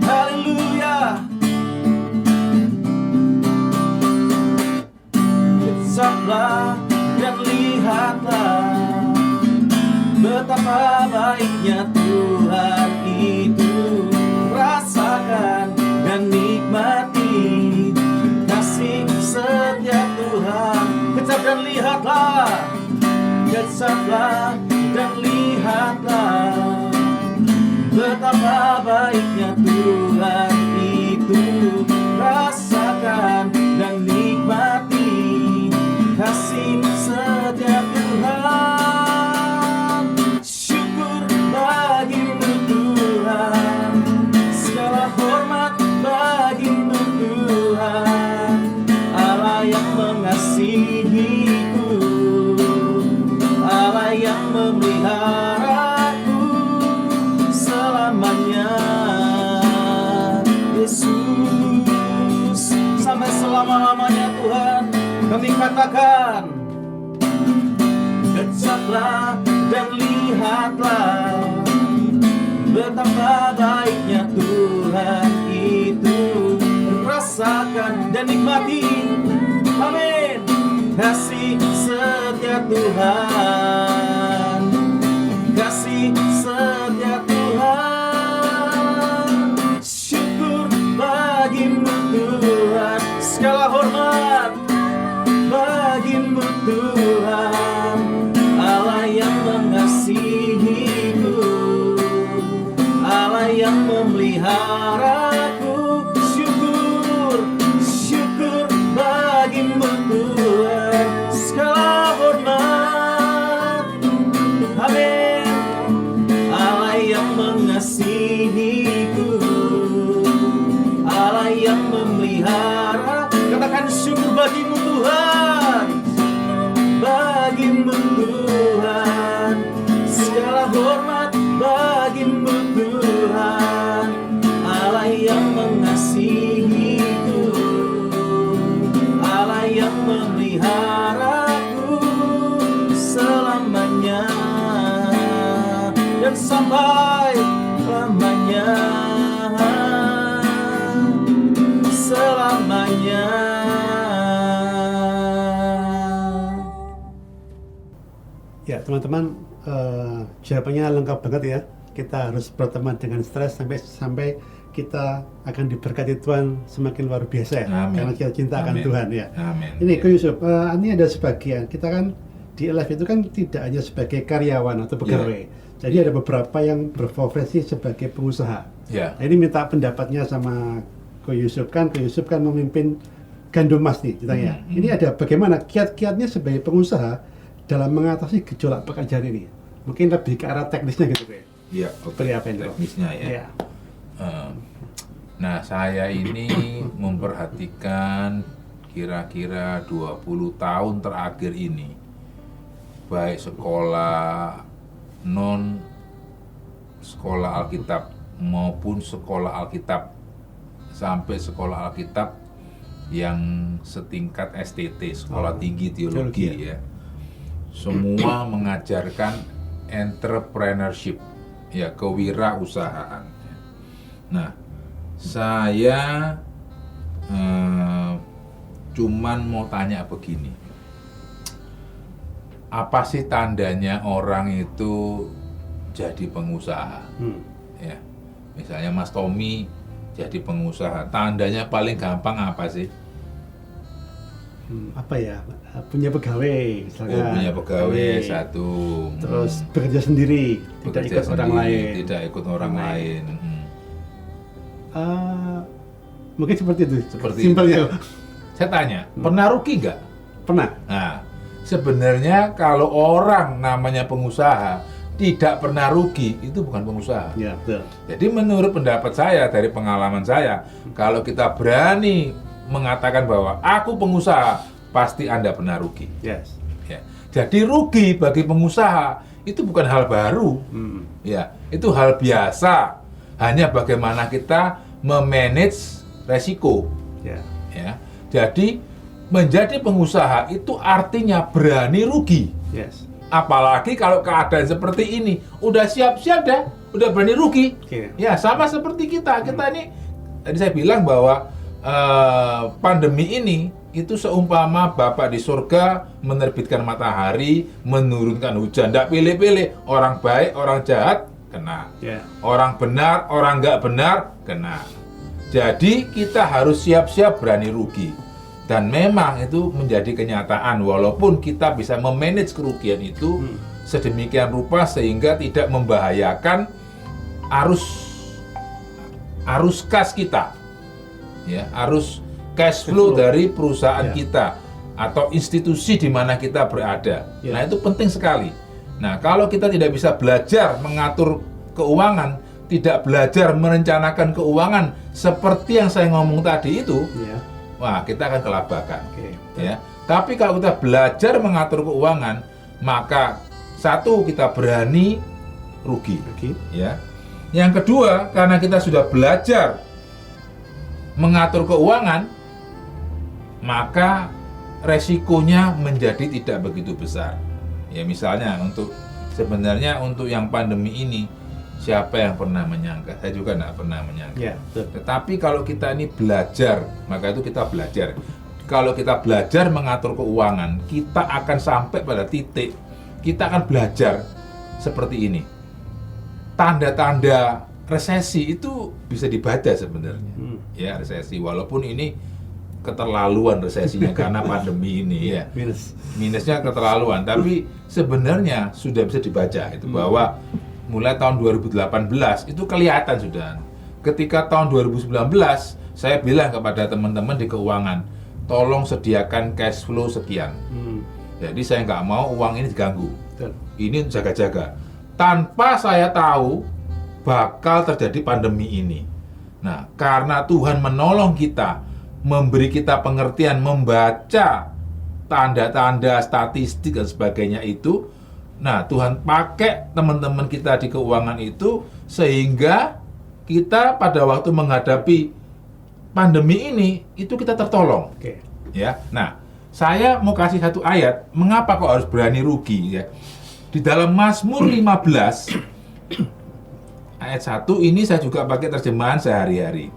haleluya. Kecaplah dan lihatlah betapa baiknya Tuhan itu. Rasakan dan nikmati kasih setia Tuhan. Kecap dan lihatlah, kecaplah dan lihatlah betapa baiknya Tuhan itu. Rasakan dan nikmati kasih setia Tuhan. Syukur bagimu Tuhan, segala hormat bagimu Tuhan, Allah yang mengasihiku, Allah yang memeliharaku selamanya. Yesus, sampai selama-lamanya Tuhan, kami katakan, kecaplah dan lihatlah betapa baiknya Tuhan itu. Rasakan dan nikmati, amin, kasih setia Tuhan, kasih setia Tuhan. Syukur bagimu Tuhan, segala hormat bagimu Tuhan, Allah yang mengasihiku, Allah yang memeliharaku. Syukur, syukur bagimu Tuhan, segala hormat, amin, Allah yang mengasihiku, Allah yang memelihara. Katakan syukur bagimu Tuhan, bagimu Tuhan, segala hormat bagimu Tuhan, Allah yang mengasihiku, Allah yang memeliharaku selamanya dan sampai lamanya, selamanya. Ya teman-teman, jawabannya lengkap banget ya. Kita harus berteman dengan stres sampai kita akan diberkati Tuhan semakin luar biasa ya. Amin. Karena kita cinta akan Amin. Tuhan ya. Amin. Ini Ko Yusuf, ini ada sebagian kita kan di LF itu kan tidak hanya sebagai karyawan atau pegawai. Jadi ada beberapa yang berprofesi sebagai pengusaha. Ya. Nah, ini minta pendapatnya sama Ko Yusuf kan memimpin Gandomas nih ceritanya. Ini ada bagaimana kiat-kiatnya sebagai pengusaha dalam mengatasi gejolak pekerjaan ini. Mungkin lebih ke arah teknisnya gitu ya. Iya, oke. Seperti apa ini, Pak? Teknisnya ya. Iya. Nah, saya ini memperhatikan kira-kira 20 tahun terakhir ini, baik sekolah non sekolah Alkitab maupun sekolah Alkitab sampai sekolah Alkitab yang setingkat STT, Sekolah Tinggi Teologi ya. Semua mengajarkan entrepreneurship, ya, kewirausahaan. Nah, saya cuman mau tanya begini, apa sih tandanya orang itu jadi pengusaha? Ya, misalnya Mas Tommy jadi pengusaha, tandanya paling gampang apa sih? Apa ya, punya pegawai misalnya. Punya pegawai satu, terus bekerja sendiri, tidak bekerja ikut orang sendiri, lain. tidak ikut orang lain. Mungkin seperti itu. Seperti Simpelnya. itu. Saya tanya, pernah rugi nggak? Pernah. Nah, sebenarnya kalau orang namanya pengusaha tidak pernah rugi, itu bukan pengusaha. Ya, betul. Jadi menurut pendapat saya, dari pengalaman saya, kalau kita berani mengatakan bahwa aku pengusaha, pasti Anda pernah rugi. Yes. Ya. Jadi rugi bagi pengusaha itu bukan hal baru. Ya, itu hal biasa. Hanya bagaimana kita memanage resiko. Ya. Ya. Jadi menjadi pengusaha itu artinya berani rugi. Yes. Apalagi kalau keadaan seperti ini, udah siap-siap dah, udah berani rugi. Oke. Ya, sama seperti kita. Kita ini tadi saya bilang bahwa pandemi ini itu seumpama Bapak di surga menerbitkan matahari, menurunkan hujan, tidak pilih-pilih, orang baik, orang jahat kena. Ya. Orang benar, orang nggak benar kena. Jadi kita harus siap-siap berani rugi. Dan memang itu menjadi kenyataan walaupun kita bisa memanage kerugian itu sedemikian rupa sehingga tidak membahayakan arus kas kita. Ya, arus cash flow dari perusahaan Ya. kita atau institusi di mana kita berada. Ya. Nah, itu penting sekali. Nah, kalau kita tidak bisa belajar mengatur keuangan, tidak belajar merencanakan keuangan seperti yang saya ngomong tadi itu, Ya. wah, kita akan kelabakan. Oke. Ya. Tapi kalau kita belajar mengatur keuangan, maka satu, kita berani rugi. Oke. Ya. Yang kedua, karena kita sudah belajar mengatur keuangan, maka resikonya menjadi tidak begitu besar. Ya, misalnya sebenarnya untuk yang pandemi ini, siapa yang pernah menyangka? Saya juga tidak pernah menyangka. Ya, betul. Tetapi kalau kita ini belajar, maka itu kita belajar. Kalau kita belajar mengatur keuangan, kita akan sampai pada titik, kita akan belajar seperti ini. Tanda-tanda resesi itu bisa dibaca sebenarnya. Ya, resesi. Walaupun ini keterlaluan resesinya karena pandemi ini ya. Minusnya keterlaluan, tapi sebenarnya sudah bisa dibaca itu bahwa mulai tahun 2018 itu kelihatan sudah. Ketika tahun 2019 saya bilang kepada teman-teman di keuangan, tolong sediakan cash flow sekian. Jadi saya nggak mau uang ini diganggu. Betul. Ini jaga-jaga. Tanpa saya tahu bakal terjadi pandemi ini. Nah, karena Tuhan menolong kita, memberi kita pengertian, membaca tanda-tanda statistik dan sebagainya itu. Nah, Tuhan pakai teman-teman kita di keuangan itu sehingga kita pada waktu menghadapi pandemi ini itu kita tertolong. Oke. Ya. Nah, saya mau kasih satu ayat, mengapa kok harus berani rugi ya. Di dalam Mazmur 15 ayat 1 ini saya juga pakai terjemahan sehari-hari.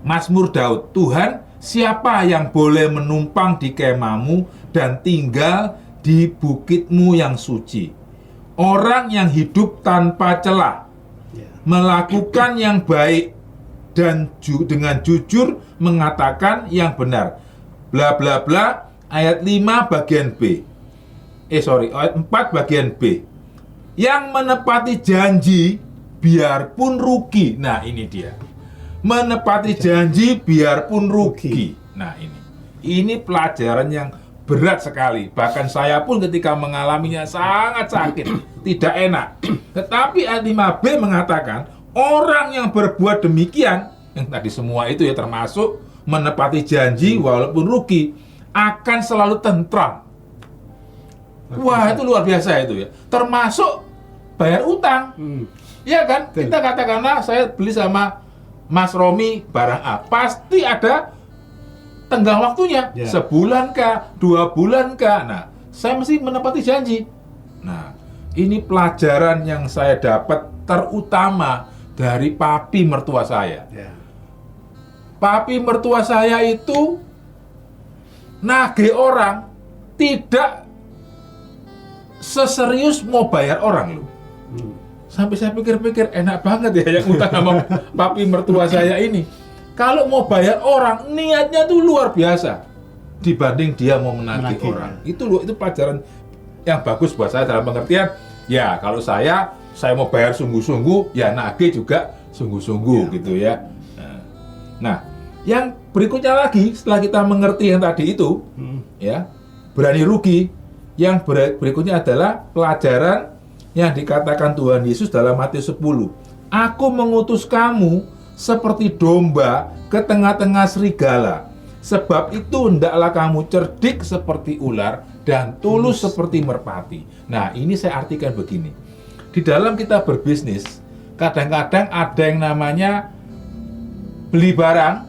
Mazmur Daud, Tuhan, siapa yang boleh menumpang di kemahmu dan tinggal di bukitmu yang suci? Orang yang hidup tanpa celah, melakukan yang baik dan dengan jujur mengatakan yang benar. Bla bla bla, ayat 5 bagian B. Ayat 4 bagian B. Yang menepati janji biarpun rugi. Nah, ini dia. Menepati janji biarpun rugi. Nah, ini pelajaran yang berat sekali. Bahkan saya pun ketika mengalaminya sangat sakit, tidak enak. Tetapi ayat 5B mengatakan, orang yang berbuat demikian, yang tadi semua itu ya termasuk menepati janji walaupun rugi, akan selalu tentram. Wah, itu luar biasa itu ya. Termasuk bayar utang. Iya kan? Betul. Kita katakanlah saya beli sama Mas Romi barang A, pasti ada tenggang waktunya, Ya. sebulan kah, 2 bulan kah. Nah, saya mesti menepati janji. Nah, ini pelajaran yang saya dapat terutama dari papi mertua saya. Ya. Papi mertua saya itu nagih orang tidak seserius mau bayar orang loh. Sampai saya pikir-pikir enak banget ya yang utang sama papi mertua saya ini. Kalau mau bayar orang, niatnya tuh luar biasa dibanding dia mau menagih orang. Itu pelajaran yang bagus buat saya dalam pengertian, ya kalau saya mau bayar sungguh-sungguh, ya nagih juga sungguh-sungguh gitu ya. Nah, Nah, yang berikutnya lagi setelah kita mengerti yang tadi itu, ya, berani rugi. Yang berikutnya adalah pelajaran yang dikatakan Tuhan Yesus dalam Matius 10. Aku mengutus kamu seperti domba ke tengah-tengah serigala. Sebab itu hendaklah kamu cerdik seperti ular dan tulus seperti merpati. Nah, ini saya artikan begini. Di dalam kita berbisnis, kadang-kadang ada yang namanya beli barang,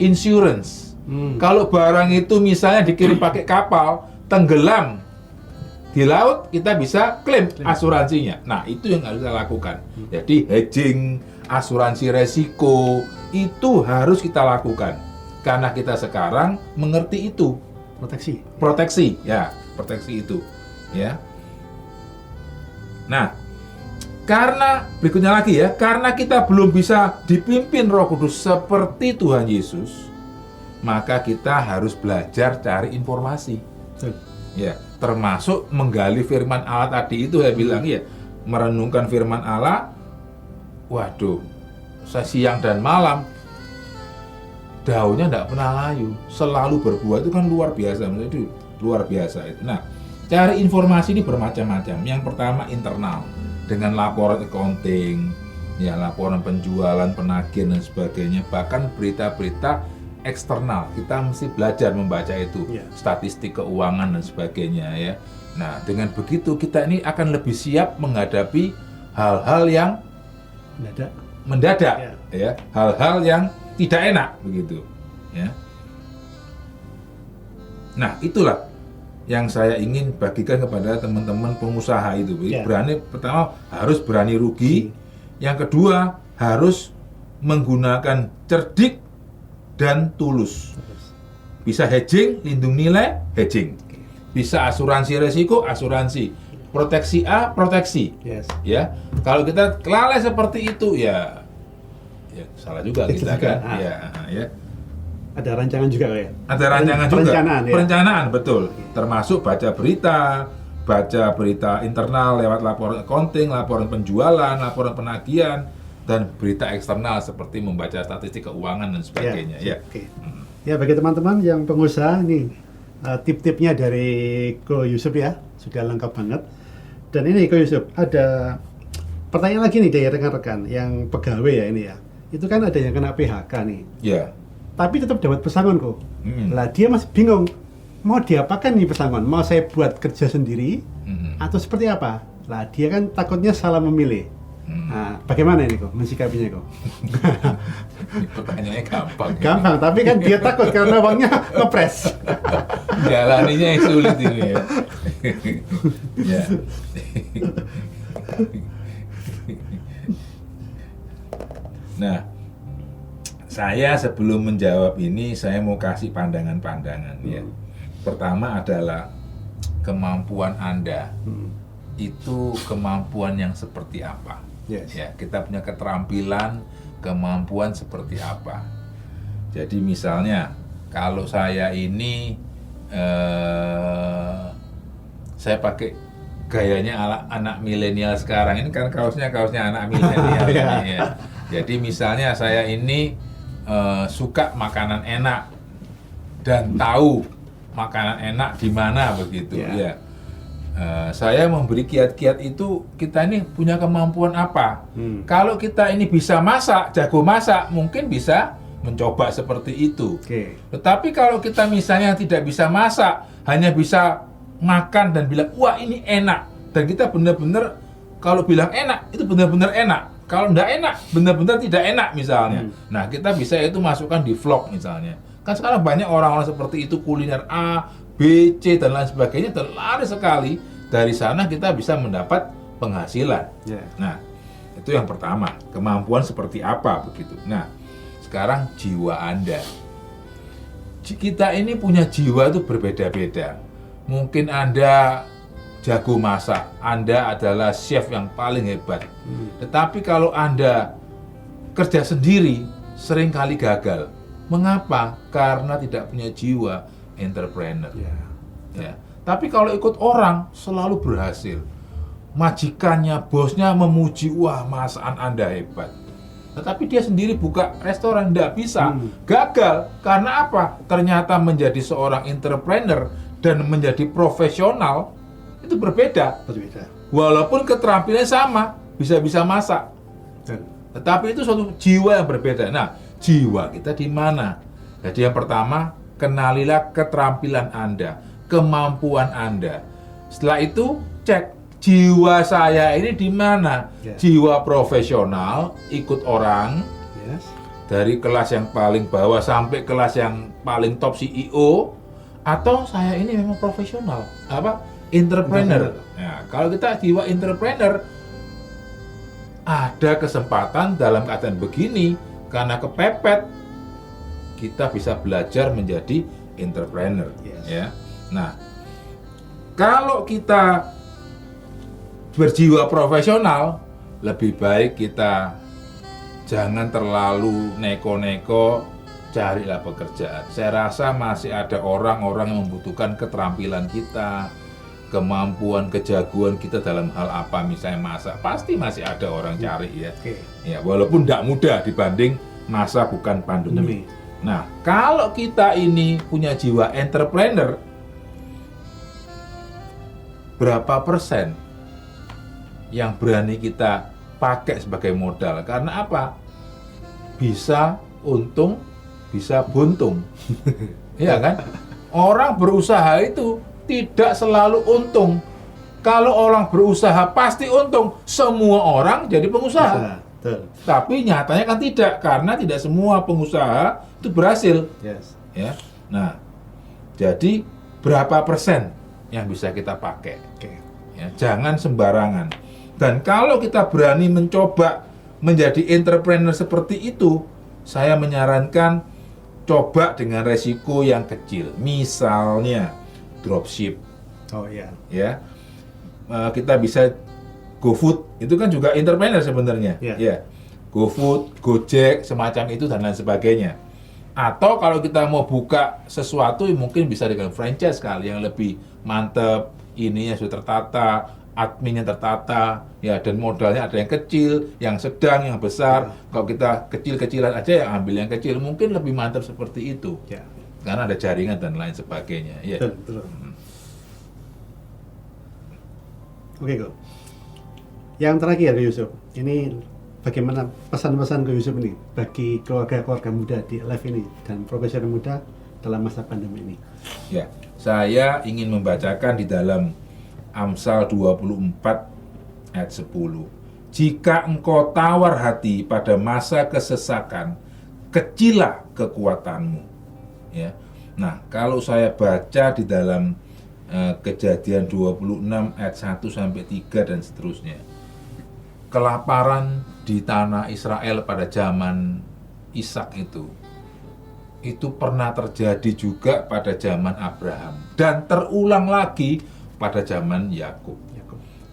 insurance. Kalau barang itu misalnya dikirim pakai kapal, tenggelam di laut, kita bisa klaim asuransinya. Nah, itu yang harus kita lakukan. Jadi hedging, asuransi resiko, itu harus kita lakukan. Karena kita sekarang mengerti itu. Proteksi, ya, proteksi itu, ya. Nah, karena berikutnya lagi ya, karena kita belum bisa dipimpin Roh Kudus seperti Tuhan Yesus, maka kita harus belajar cari informasi. Ya, termasuk menggali firman Allah tadi itu saya bilang ya, merenungkan firman Allah. Waduh, saya siang dan malam daunnya tidak pernah layu, selalu berbuah, itu kan luar biasa, itu luar biasa itu. Nah, cari informasi ini bermacam-macam. Yang pertama internal dengan laporan accounting, ya, laporan penjualan, penagihan dan sebagainya, bahkan berita-berita eksternal. Kita mesti belajar membaca itu, statistik keuangan dan sebagainya, ya. Nah, dengan begitu kita ini akan lebih siap menghadapi hal-hal yang mendadak, ya, hal-hal yang tidak enak begitu, ya. Nah, itulah yang saya ingin bagikan kepada teman-teman pengusaha itu. Berani, pertama harus berani rugi, yang kedua harus menggunakan cerdik dan tulus. Bisa hedging, lindung nilai, hedging. Bisa asuransi resiko, asuransi. Proteksi A, proteksi. Ya, kalau kita lalai seperti itu, ya salah juga kita kan. Ya. Ada rancangan juga ya? Ada rancangan juga. Perencanaan, betul. Termasuk baca berita internal lewat laporan accounting, laporan penjualan, laporan penagihan, dan berita eksternal seperti membaca statistik keuangan dan sebagainya. Ya, bagi teman-teman yang pengusaha ini, tip-tipnya dari Ko Yusuf ya, sudah lengkap banget. Dan ini Ko Yusuf, ada pertanyaan lagi nih dari rekan-rekan yang pegawai ya ini ya. Itu kan ada yang kena PHK nih. Ya. Tapi tetap dapat pesangon kok. Lah dia masih bingung, mau diapakan nih pesangon? Mau saya buat kerja sendiri atau seperti apa? Lah dia kan takutnya salah memilih. Nah, bagaimana ini kok mensikapinya kok? Pertanyaannya gampang. Gampang, tapi kan dia takut karena uangnya ngepres. Jalaninya yang sulit ini ya. Ya. Nah, saya sebelum menjawab ini, saya mau kasih pandangan-pandangan ya. Pertama adalah kemampuan Anda itu kemampuan yang seperti apa? Ya, kita punya keterampilan, kemampuan seperti apa? Jadi misalnya, kalau saya ini saya pakai gayanya ala anak milenial sekarang ini kan kaosnya anak milenial ya. Jadi misalnya saya ini suka makanan enak dan tahu makanan enak di mana begitu ya. Saya memberi kiat-kiat itu, kita ini punya kemampuan apa? Kalau kita ini bisa masak, jago masak, mungkin bisa mencoba seperti itu. Tetapi kalau kita misalnya tidak bisa masak, hanya bisa makan dan bilang, wah ini enak, dan kita benar-benar kalau bilang enak, itu benar-benar enak. Kalau tidak enak, benar-benar tidak enak misalnya. Nah, kita bisa itu masukkan di vlog misalnya. Kan sekarang banyak orang-orang seperti itu, kuliner A, B, C, dan lain sebagainya, terlaris sekali. Dari sana kita bisa mendapat penghasilan. Nah, itu yang pertama, kemampuan seperti apa begitu. Nah, sekarang jiwa Anda. Kita ini punya jiwa itu berbeda-beda. Mungkin Anda jago masak, Anda adalah chef yang paling hebat. Tetapi kalau Anda kerja sendiri, seringkali gagal. Mengapa? Karena tidak punya jiwa entrepreneur. Ya. Tapi kalau ikut orang, selalu berhasil. Majikannya, bosnya memuji, wah masakan Anda hebat. Tetapi dia sendiri buka restoran, tidak bisa. Gagal. Karena apa? Ternyata menjadi seorang entrepreneur dan menjadi profesional itu berbeda. Berbeda. Walaupun keterampilannya sama, bisa masak. Tetapi itu suatu jiwa yang berbeda. Nah, jiwa kita di mana? Jadi yang pertama, kenalilah keterampilan Anda, kemampuan Anda. Setelah itu, cek jiwa saya ini di mana? Yes. Jiwa profesional, ikut orang, Yes. dari kelas yang paling bawah sampai kelas yang paling top CEO, atau saya ini memang profesional, entrepreneur. Nah, kalau kita jiwa entrepreneur, ada kesempatan dalam keadaan begini karena kepepet kita bisa belajar menjadi entrepreneur. Yes. Ya. Nah, kalau kita berjiwa profesional, lebih baik kita jangan terlalu neko-neko, carilah pekerjaan. Saya rasa masih ada orang-orang yang membutuhkan keterampilan kita, kemampuan, kejagoan kita dalam hal apa, misalnya masak, pasti masih ada orang cari ya. Oke. Ya, walaupun tidak mudah dibanding masa bukan pandemi. Nah, kalau kita ini punya jiwa entrepreneur, berapa persen yang berani kita pakai sebagai modal? Karena apa? Bisa untung, bisa buntung. Iya kan? Orang berusaha itu tidak selalu untung. Kalau orang berusaha pasti untung. Semua orang jadi pengusaha. Betul. Tapi nyatanya kan tidak, karena tidak semua pengusaha itu berhasil. Yes. Ya. Nah, jadi berapa persen yang bisa kita pakai? Oke. Ya, jangan sembarangan. Dan kalau kita berani mencoba menjadi entrepreneur seperti itu, saya menyarankan coba dengan resiko yang kecil. Misalnya dropship, Oh iya. ya. Kita bisa GoFood, itu kan juga entrepreneur sebenarnya. Iya. Ya. GoFood, Gojek, semacam itu dan lain sebagainya. Atau kalau kita mau buka sesuatu, mungkin bisa dengan franchise kali yang lebih mantep, ininya sudah tertata, adminnya tertata, ya, dan modalnya ada yang kecil, yang sedang, yang besar. Kalau kita kecil-kecilan aja, ya ambil yang kecil, mungkin lebih mantap seperti itu. Ya. Karena ada jaringan dan lain sebagainya. Ya. Betul. Oke, Ko. Yang terakhir, Yusuf. Ini bagaimana pesan-pesan ke Yusuf ini bagi keluarga-keluarga muda di live ini dan profesional muda dalam masa pandemi ini? Ya, saya ingin membacakan di dalam Amsal 24 ayat 10. Jika engkau tawar hati pada masa kesesakan, kecilah kekuatanmu. Ya. Nah, kalau saya baca di dalam Kejadian 26 ayat 1 sampai 3 dan seterusnya. Kelaparan di tanah Israel pada zaman Ishak itu pernah terjadi juga pada zaman Abraham dan terulang lagi pada zaman Yakub.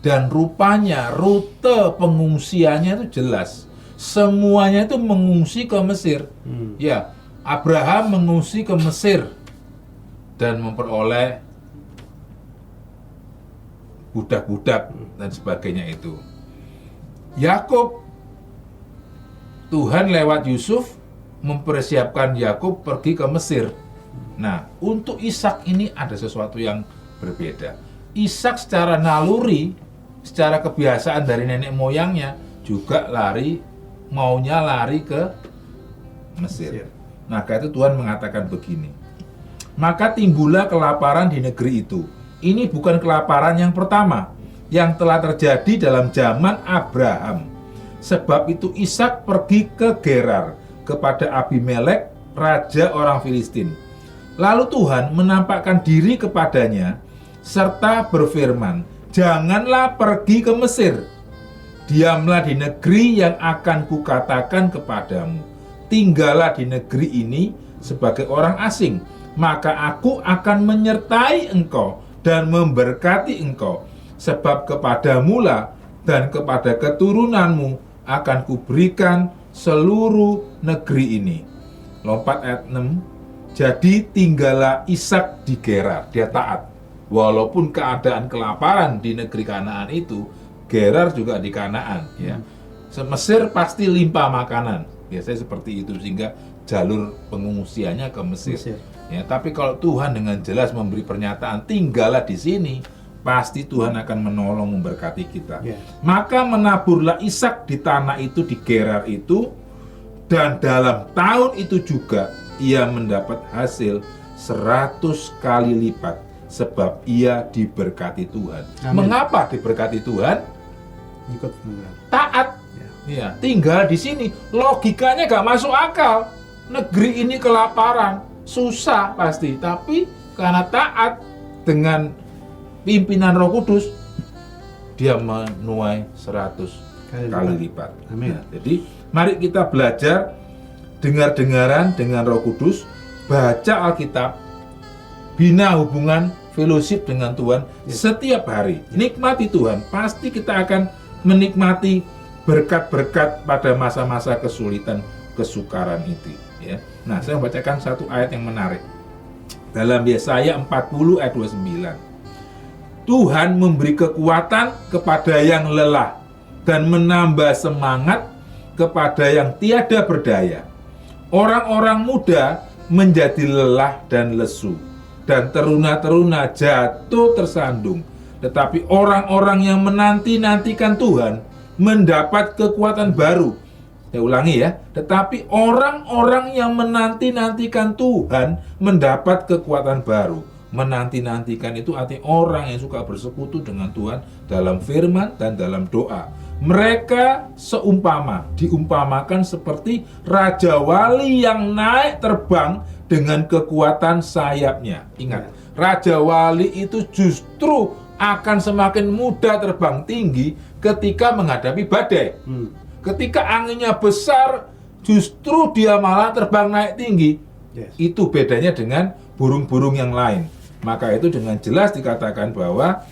Dan rupanya rute pengungsiannya itu jelas. Semuanya itu mengungsi ke Mesir. Ya, Abraham mengungsi ke Mesir dan memperoleh budak-budak dan sebagainya itu. Yakub, Tuhan lewat Yusuf mempersiapkan Yakub pergi ke Mesir. Nah, untuk Ishak ini ada sesuatu yang berbeda. Ishak secara naluri, secara kebiasaan dari nenek moyangnya juga maunya lari ke Mesir. Nah, karena itu Tuhan mengatakan begini. Maka timbullah kelaparan di negeri itu. Ini bukan kelaparan yang pertama yang telah terjadi dalam zaman Abraham. Sebab itu Ishak pergi ke Gerar kepada Abimelek, raja orang Filistin. Lalu Tuhan menampakkan diri kepadanya serta berfirman, janganlah pergi ke Mesir. Diamlah di negeri yang akan kukatakan kepadamu. Tinggallah di negeri ini sebagai orang asing. Maka aku akan menyertai engkau dan memberkati engkau. Sebab kepadamulah dan kepada keturunanmu akan kuberikan seluruh negeri ini. Lompat ayat 6. Jadi tinggallah Ishak di Gerar. Dia taat. Walaupun keadaan kelaparan di negeri Kanaan itu, Gerar juga di Kanaan. Ya. Mesir pasti limpah makanan. Biasanya seperti itu, sehingga jalur pengungsiannya ke Mesir. Ya, tapi kalau Tuhan dengan jelas memberi pernyataan tinggallah di sini, pasti Tuhan akan menolong memberkati kita. Maka menaburlah Ishak di tanah itu, di Gerar itu, dan dalam tahun itu juga ia mendapat hasil 100 kali lipat, sebab ia diberkati Tuhan. Amin. Mengapa diberkati Tuhan? Ikut Taat. Ya, tinggal di sini. Logikanya gak masuk akal. Negeri ini kelaparan, susah pasti. Tapi karena taat dengan pimpinan Roh Kudus, dia menuai 100 kali lipat. Amin. Nah, jadi mari kita belajar dengar-dengaran dengan Roh Kudus, baca Alkitab, bina hubungan fellowship dengan Tuhan setiap hari. Nikmati Tuhan, pasti kita akan menikmati berkat-berkat pada masa-masa kesulitan, kesukaran itu. Ya. Nah, saya membacakan satu ayat yang menarik. Dalam Yesaya 40 ayat 29. Tuhan memberi kekuatan kepada yang lelah dan menambah semangat kepada yang tiada berdaya. Orang-orang muda menjadi lelah dan lesu, dan teruna-teruna jatuh tersandung. Tetapi orang-orang yang menanti-nantikan Tuhan mendapat kekuatan baru. Saya ulangi ya, tetapi orang-orang yang menanti-nantikan Tuhan mendapat kekuatan baru. Menanti-nantikan itu artinya orang yang suka bersekutu dengan Tuhan dalam firman dan dalam doa. Mereka diumpamakan seperti Raja Wali yang naik terbang dengan kekuatan sayapnya. Ingat, Raja Wali itu justru akan semakin mudah terbang tinggi ketika menghadapi badai. Ketika anginnya besar, justru dia malah terbang naik tinggi. Itu bedanya dengan burung-burung yang lain. Maka itu dengan jelas dikatakan bahwa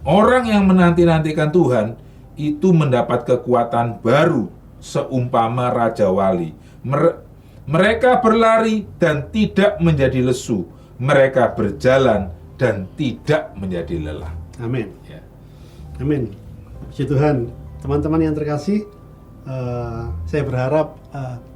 orang yang menanti-nantikan Tuhan itu mendapat kekuatan baru seumpama Raja Wali. Mereka berlari dan tidak menjadi lesu. Mereka berjalan dan tidak menjadi lelah. Amin. Ya. Amin. Puji Tuhan. Teman-teman yang terkasih, saya berharap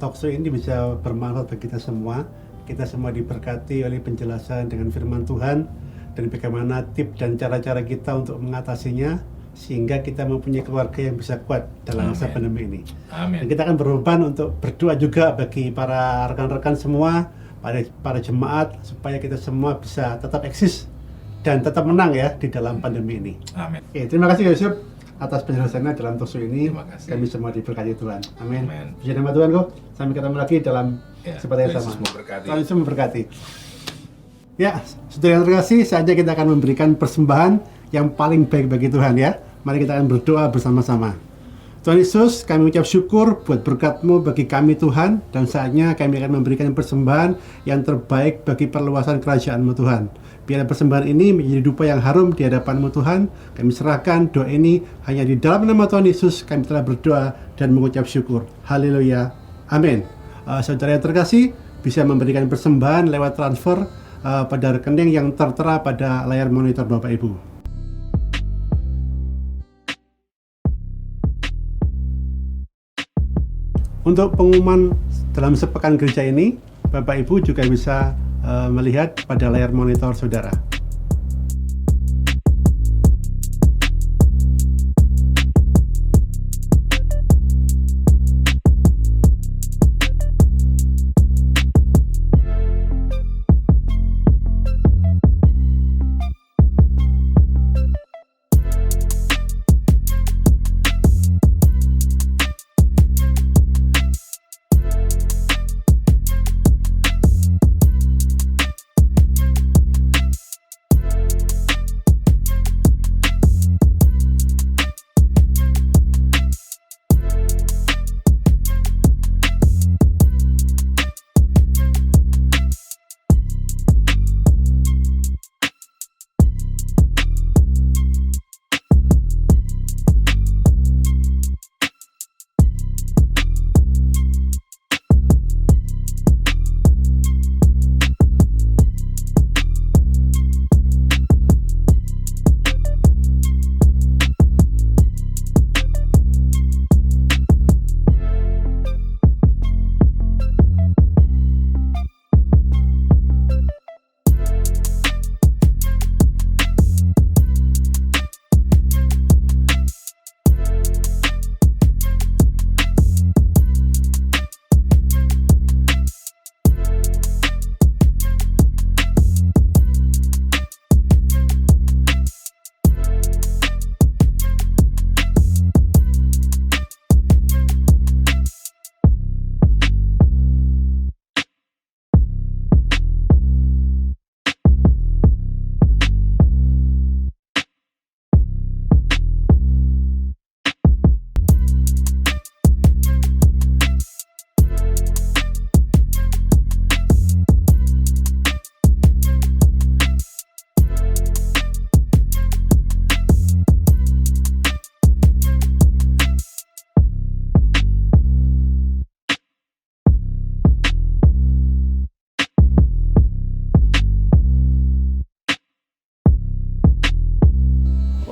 talkshow ini bisa bermanfaat bagi kita semua. Kita semua diberkati oleh penjelasan dengan firman Tuhan dan bagaimana tips dan cara-cara kita untuk mengatasinya, sehingga kita mempunyai keluarga yang bisa kuat dalam masa pandemi ini. Amin. Dan kita akan berkorban untuk berdoa juga bagi para rekan-rekan semua, para jemaat, supaya kita semua bisa tetap eksis dan tetap menang ya di dalam pandemi ini. Amin. Terima kasih Yusuf atas penjelasannya dalam talkshow ini. Terima kasih. Kami semua diberkati Tuhan. Amin. Amin. Puji nama Tuhan kok. Sampai ketemu lagi dalam kesempatan yang sama. Tuhan Yesus memberkati. Ya, saudara yang terkasih, saatnya kita akan memberikan persembahan yang paling baik bagi Tuhan ya. Mari kita akan berdoa bersama-sama. Tuhan Yesus, kami ucap syukur buat berkat-Mu bagi kami Tuhan, dan saatnya kami akan memberikan persembahan yang terbaik bagi perluasan kerajaan-Mu Tuhan. Biar persembahan ini menjadi dupa yang harum di hadapan-Mu Tuhan. Kami serahkan doa ini hanya di dalam nama Tuhan Yesus. Kami telah berdoa dan mengucap syukur. Haleluya. Amin. Saudara yang terkasih, bisa memberikan persembahan lewat transfer pada rekening yang tertera pada layar monitor Bapak Ibu. Untuk pengumuman dalam sepekan gereja ini, Bapak Ibu juga bisa melihat pada layar monitor saudara.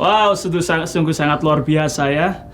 Wow, sungguh sangat luar biasa ya.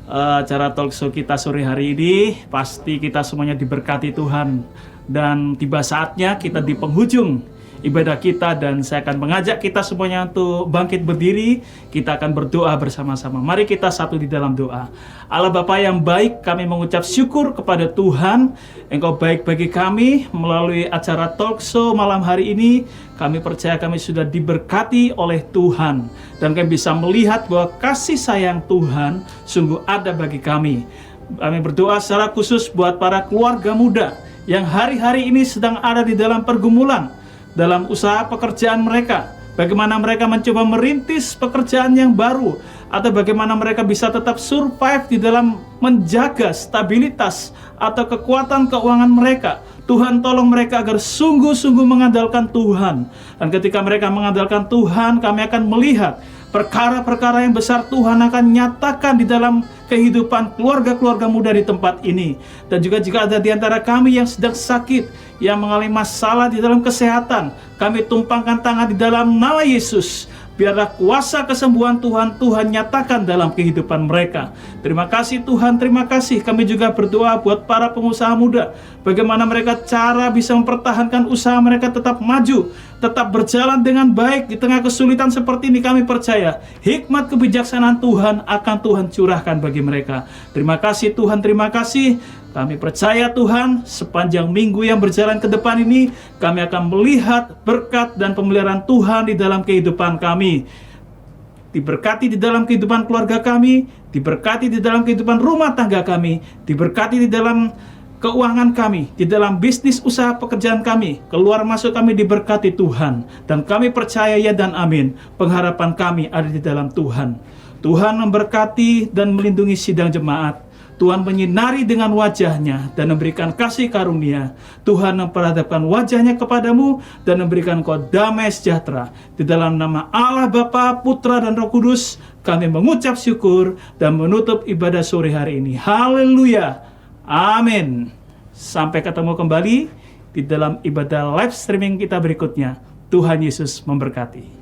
Acara talk show kita sore hari ini, pasti kita semuanya diberkati Tuhan. Dan tiba saatnya kita di penghujung ibadah kita, dan saya akan mengajak kita semuanya untuk bangkit berdiri. Kita akan berdoa bersama-sama. Mari kita satu di dalam doa. Allah Bapa yang baik, kami mengucap syukur kepada Tuhan. Engkau baik bagi kami melalui acara talk show malam hari ini. Kami percaya kami sudah diberkati oleh Tuhan, dan kami bisa melihat bahwa kasih sayang Tuhan sungguh ada bagi kami. Kami berdoa secara khusus buat para keluarga muda yang hari-hari ini sedang ada di dalam pergumulan dalam usaha pekerjaan mereka. Bagaimana mereka mencoba merintis pekerjaan yang baru, atau bagaimana mereka bisa tetap survive di dalam menjaga stabilitas atau kekuatan keuangan mereka. Tuhan tolong mereka agar sungguh-sungguh mengandalkan Tuhan. Dan ketika mereka mengandalkan Tuhan, kami akan melihat perkara-perkara yang besar Tuhan akan nyatakan di dalam kehidupan keluarga-keluarga muda di tempat ini. Dan juga jika ada di antara kami yang sedang sakit, yang mengalami masalah di dalam kesehatan, kami tumpangkan tangan di dalam nama Yesus. Biarlah kuasa kesembuhan Tuhan nyatakan dalam kehidupan mereka. Terima kasih Tuhan, terima kasih. Kami juga berdoa buat para pengusaha muda, bagaimana mereka cara bisa mempertahankan usaha mereka tetap maju, tetap berjalan dengan baik di tengah kesulitan seperti ini. Kami percaya hikmat kebijaksanaan Tuhan akan Tuhan curahkan bagi mereka. Terima kasih Tuhan, terima kasih. Kami percaya Tuhan, sepanjang minggu yang berjalan ke depan ini, kami akan melihat berkat dan pemeliharaan Tuhan di dalam kehidupan kami. Diberkati di dalam kehidupan keluarga kami, diberkati di dalam kehidupan rumah tangga kami, diberkati di dalam keuangan kami, di dalam bisnis usaha pekerjaan kami, keluar masuk kami diberkati Tuhan. Dan kami percaya ya dan amin, pengharapan kami ada di dalam Tuhan. Tuhan memberkati dan melindungi sidang jemaat. Tuhan menyinari dengan wajahnya dan memberikan kasih karunia. Tuhan memperhadapkan wajahnya kepadamu dan memberikan kau damai sejahtera. Di dalam nama Allah Bapa, Putra dan Roh Kudus, kami mengucap syukur dan menutup ibadah sore hari ini. Haleluya. Amin. Sampai ketemu kembali di dalam ibadah live streaming kita berikutnya. Tuhan Yesus memberkati.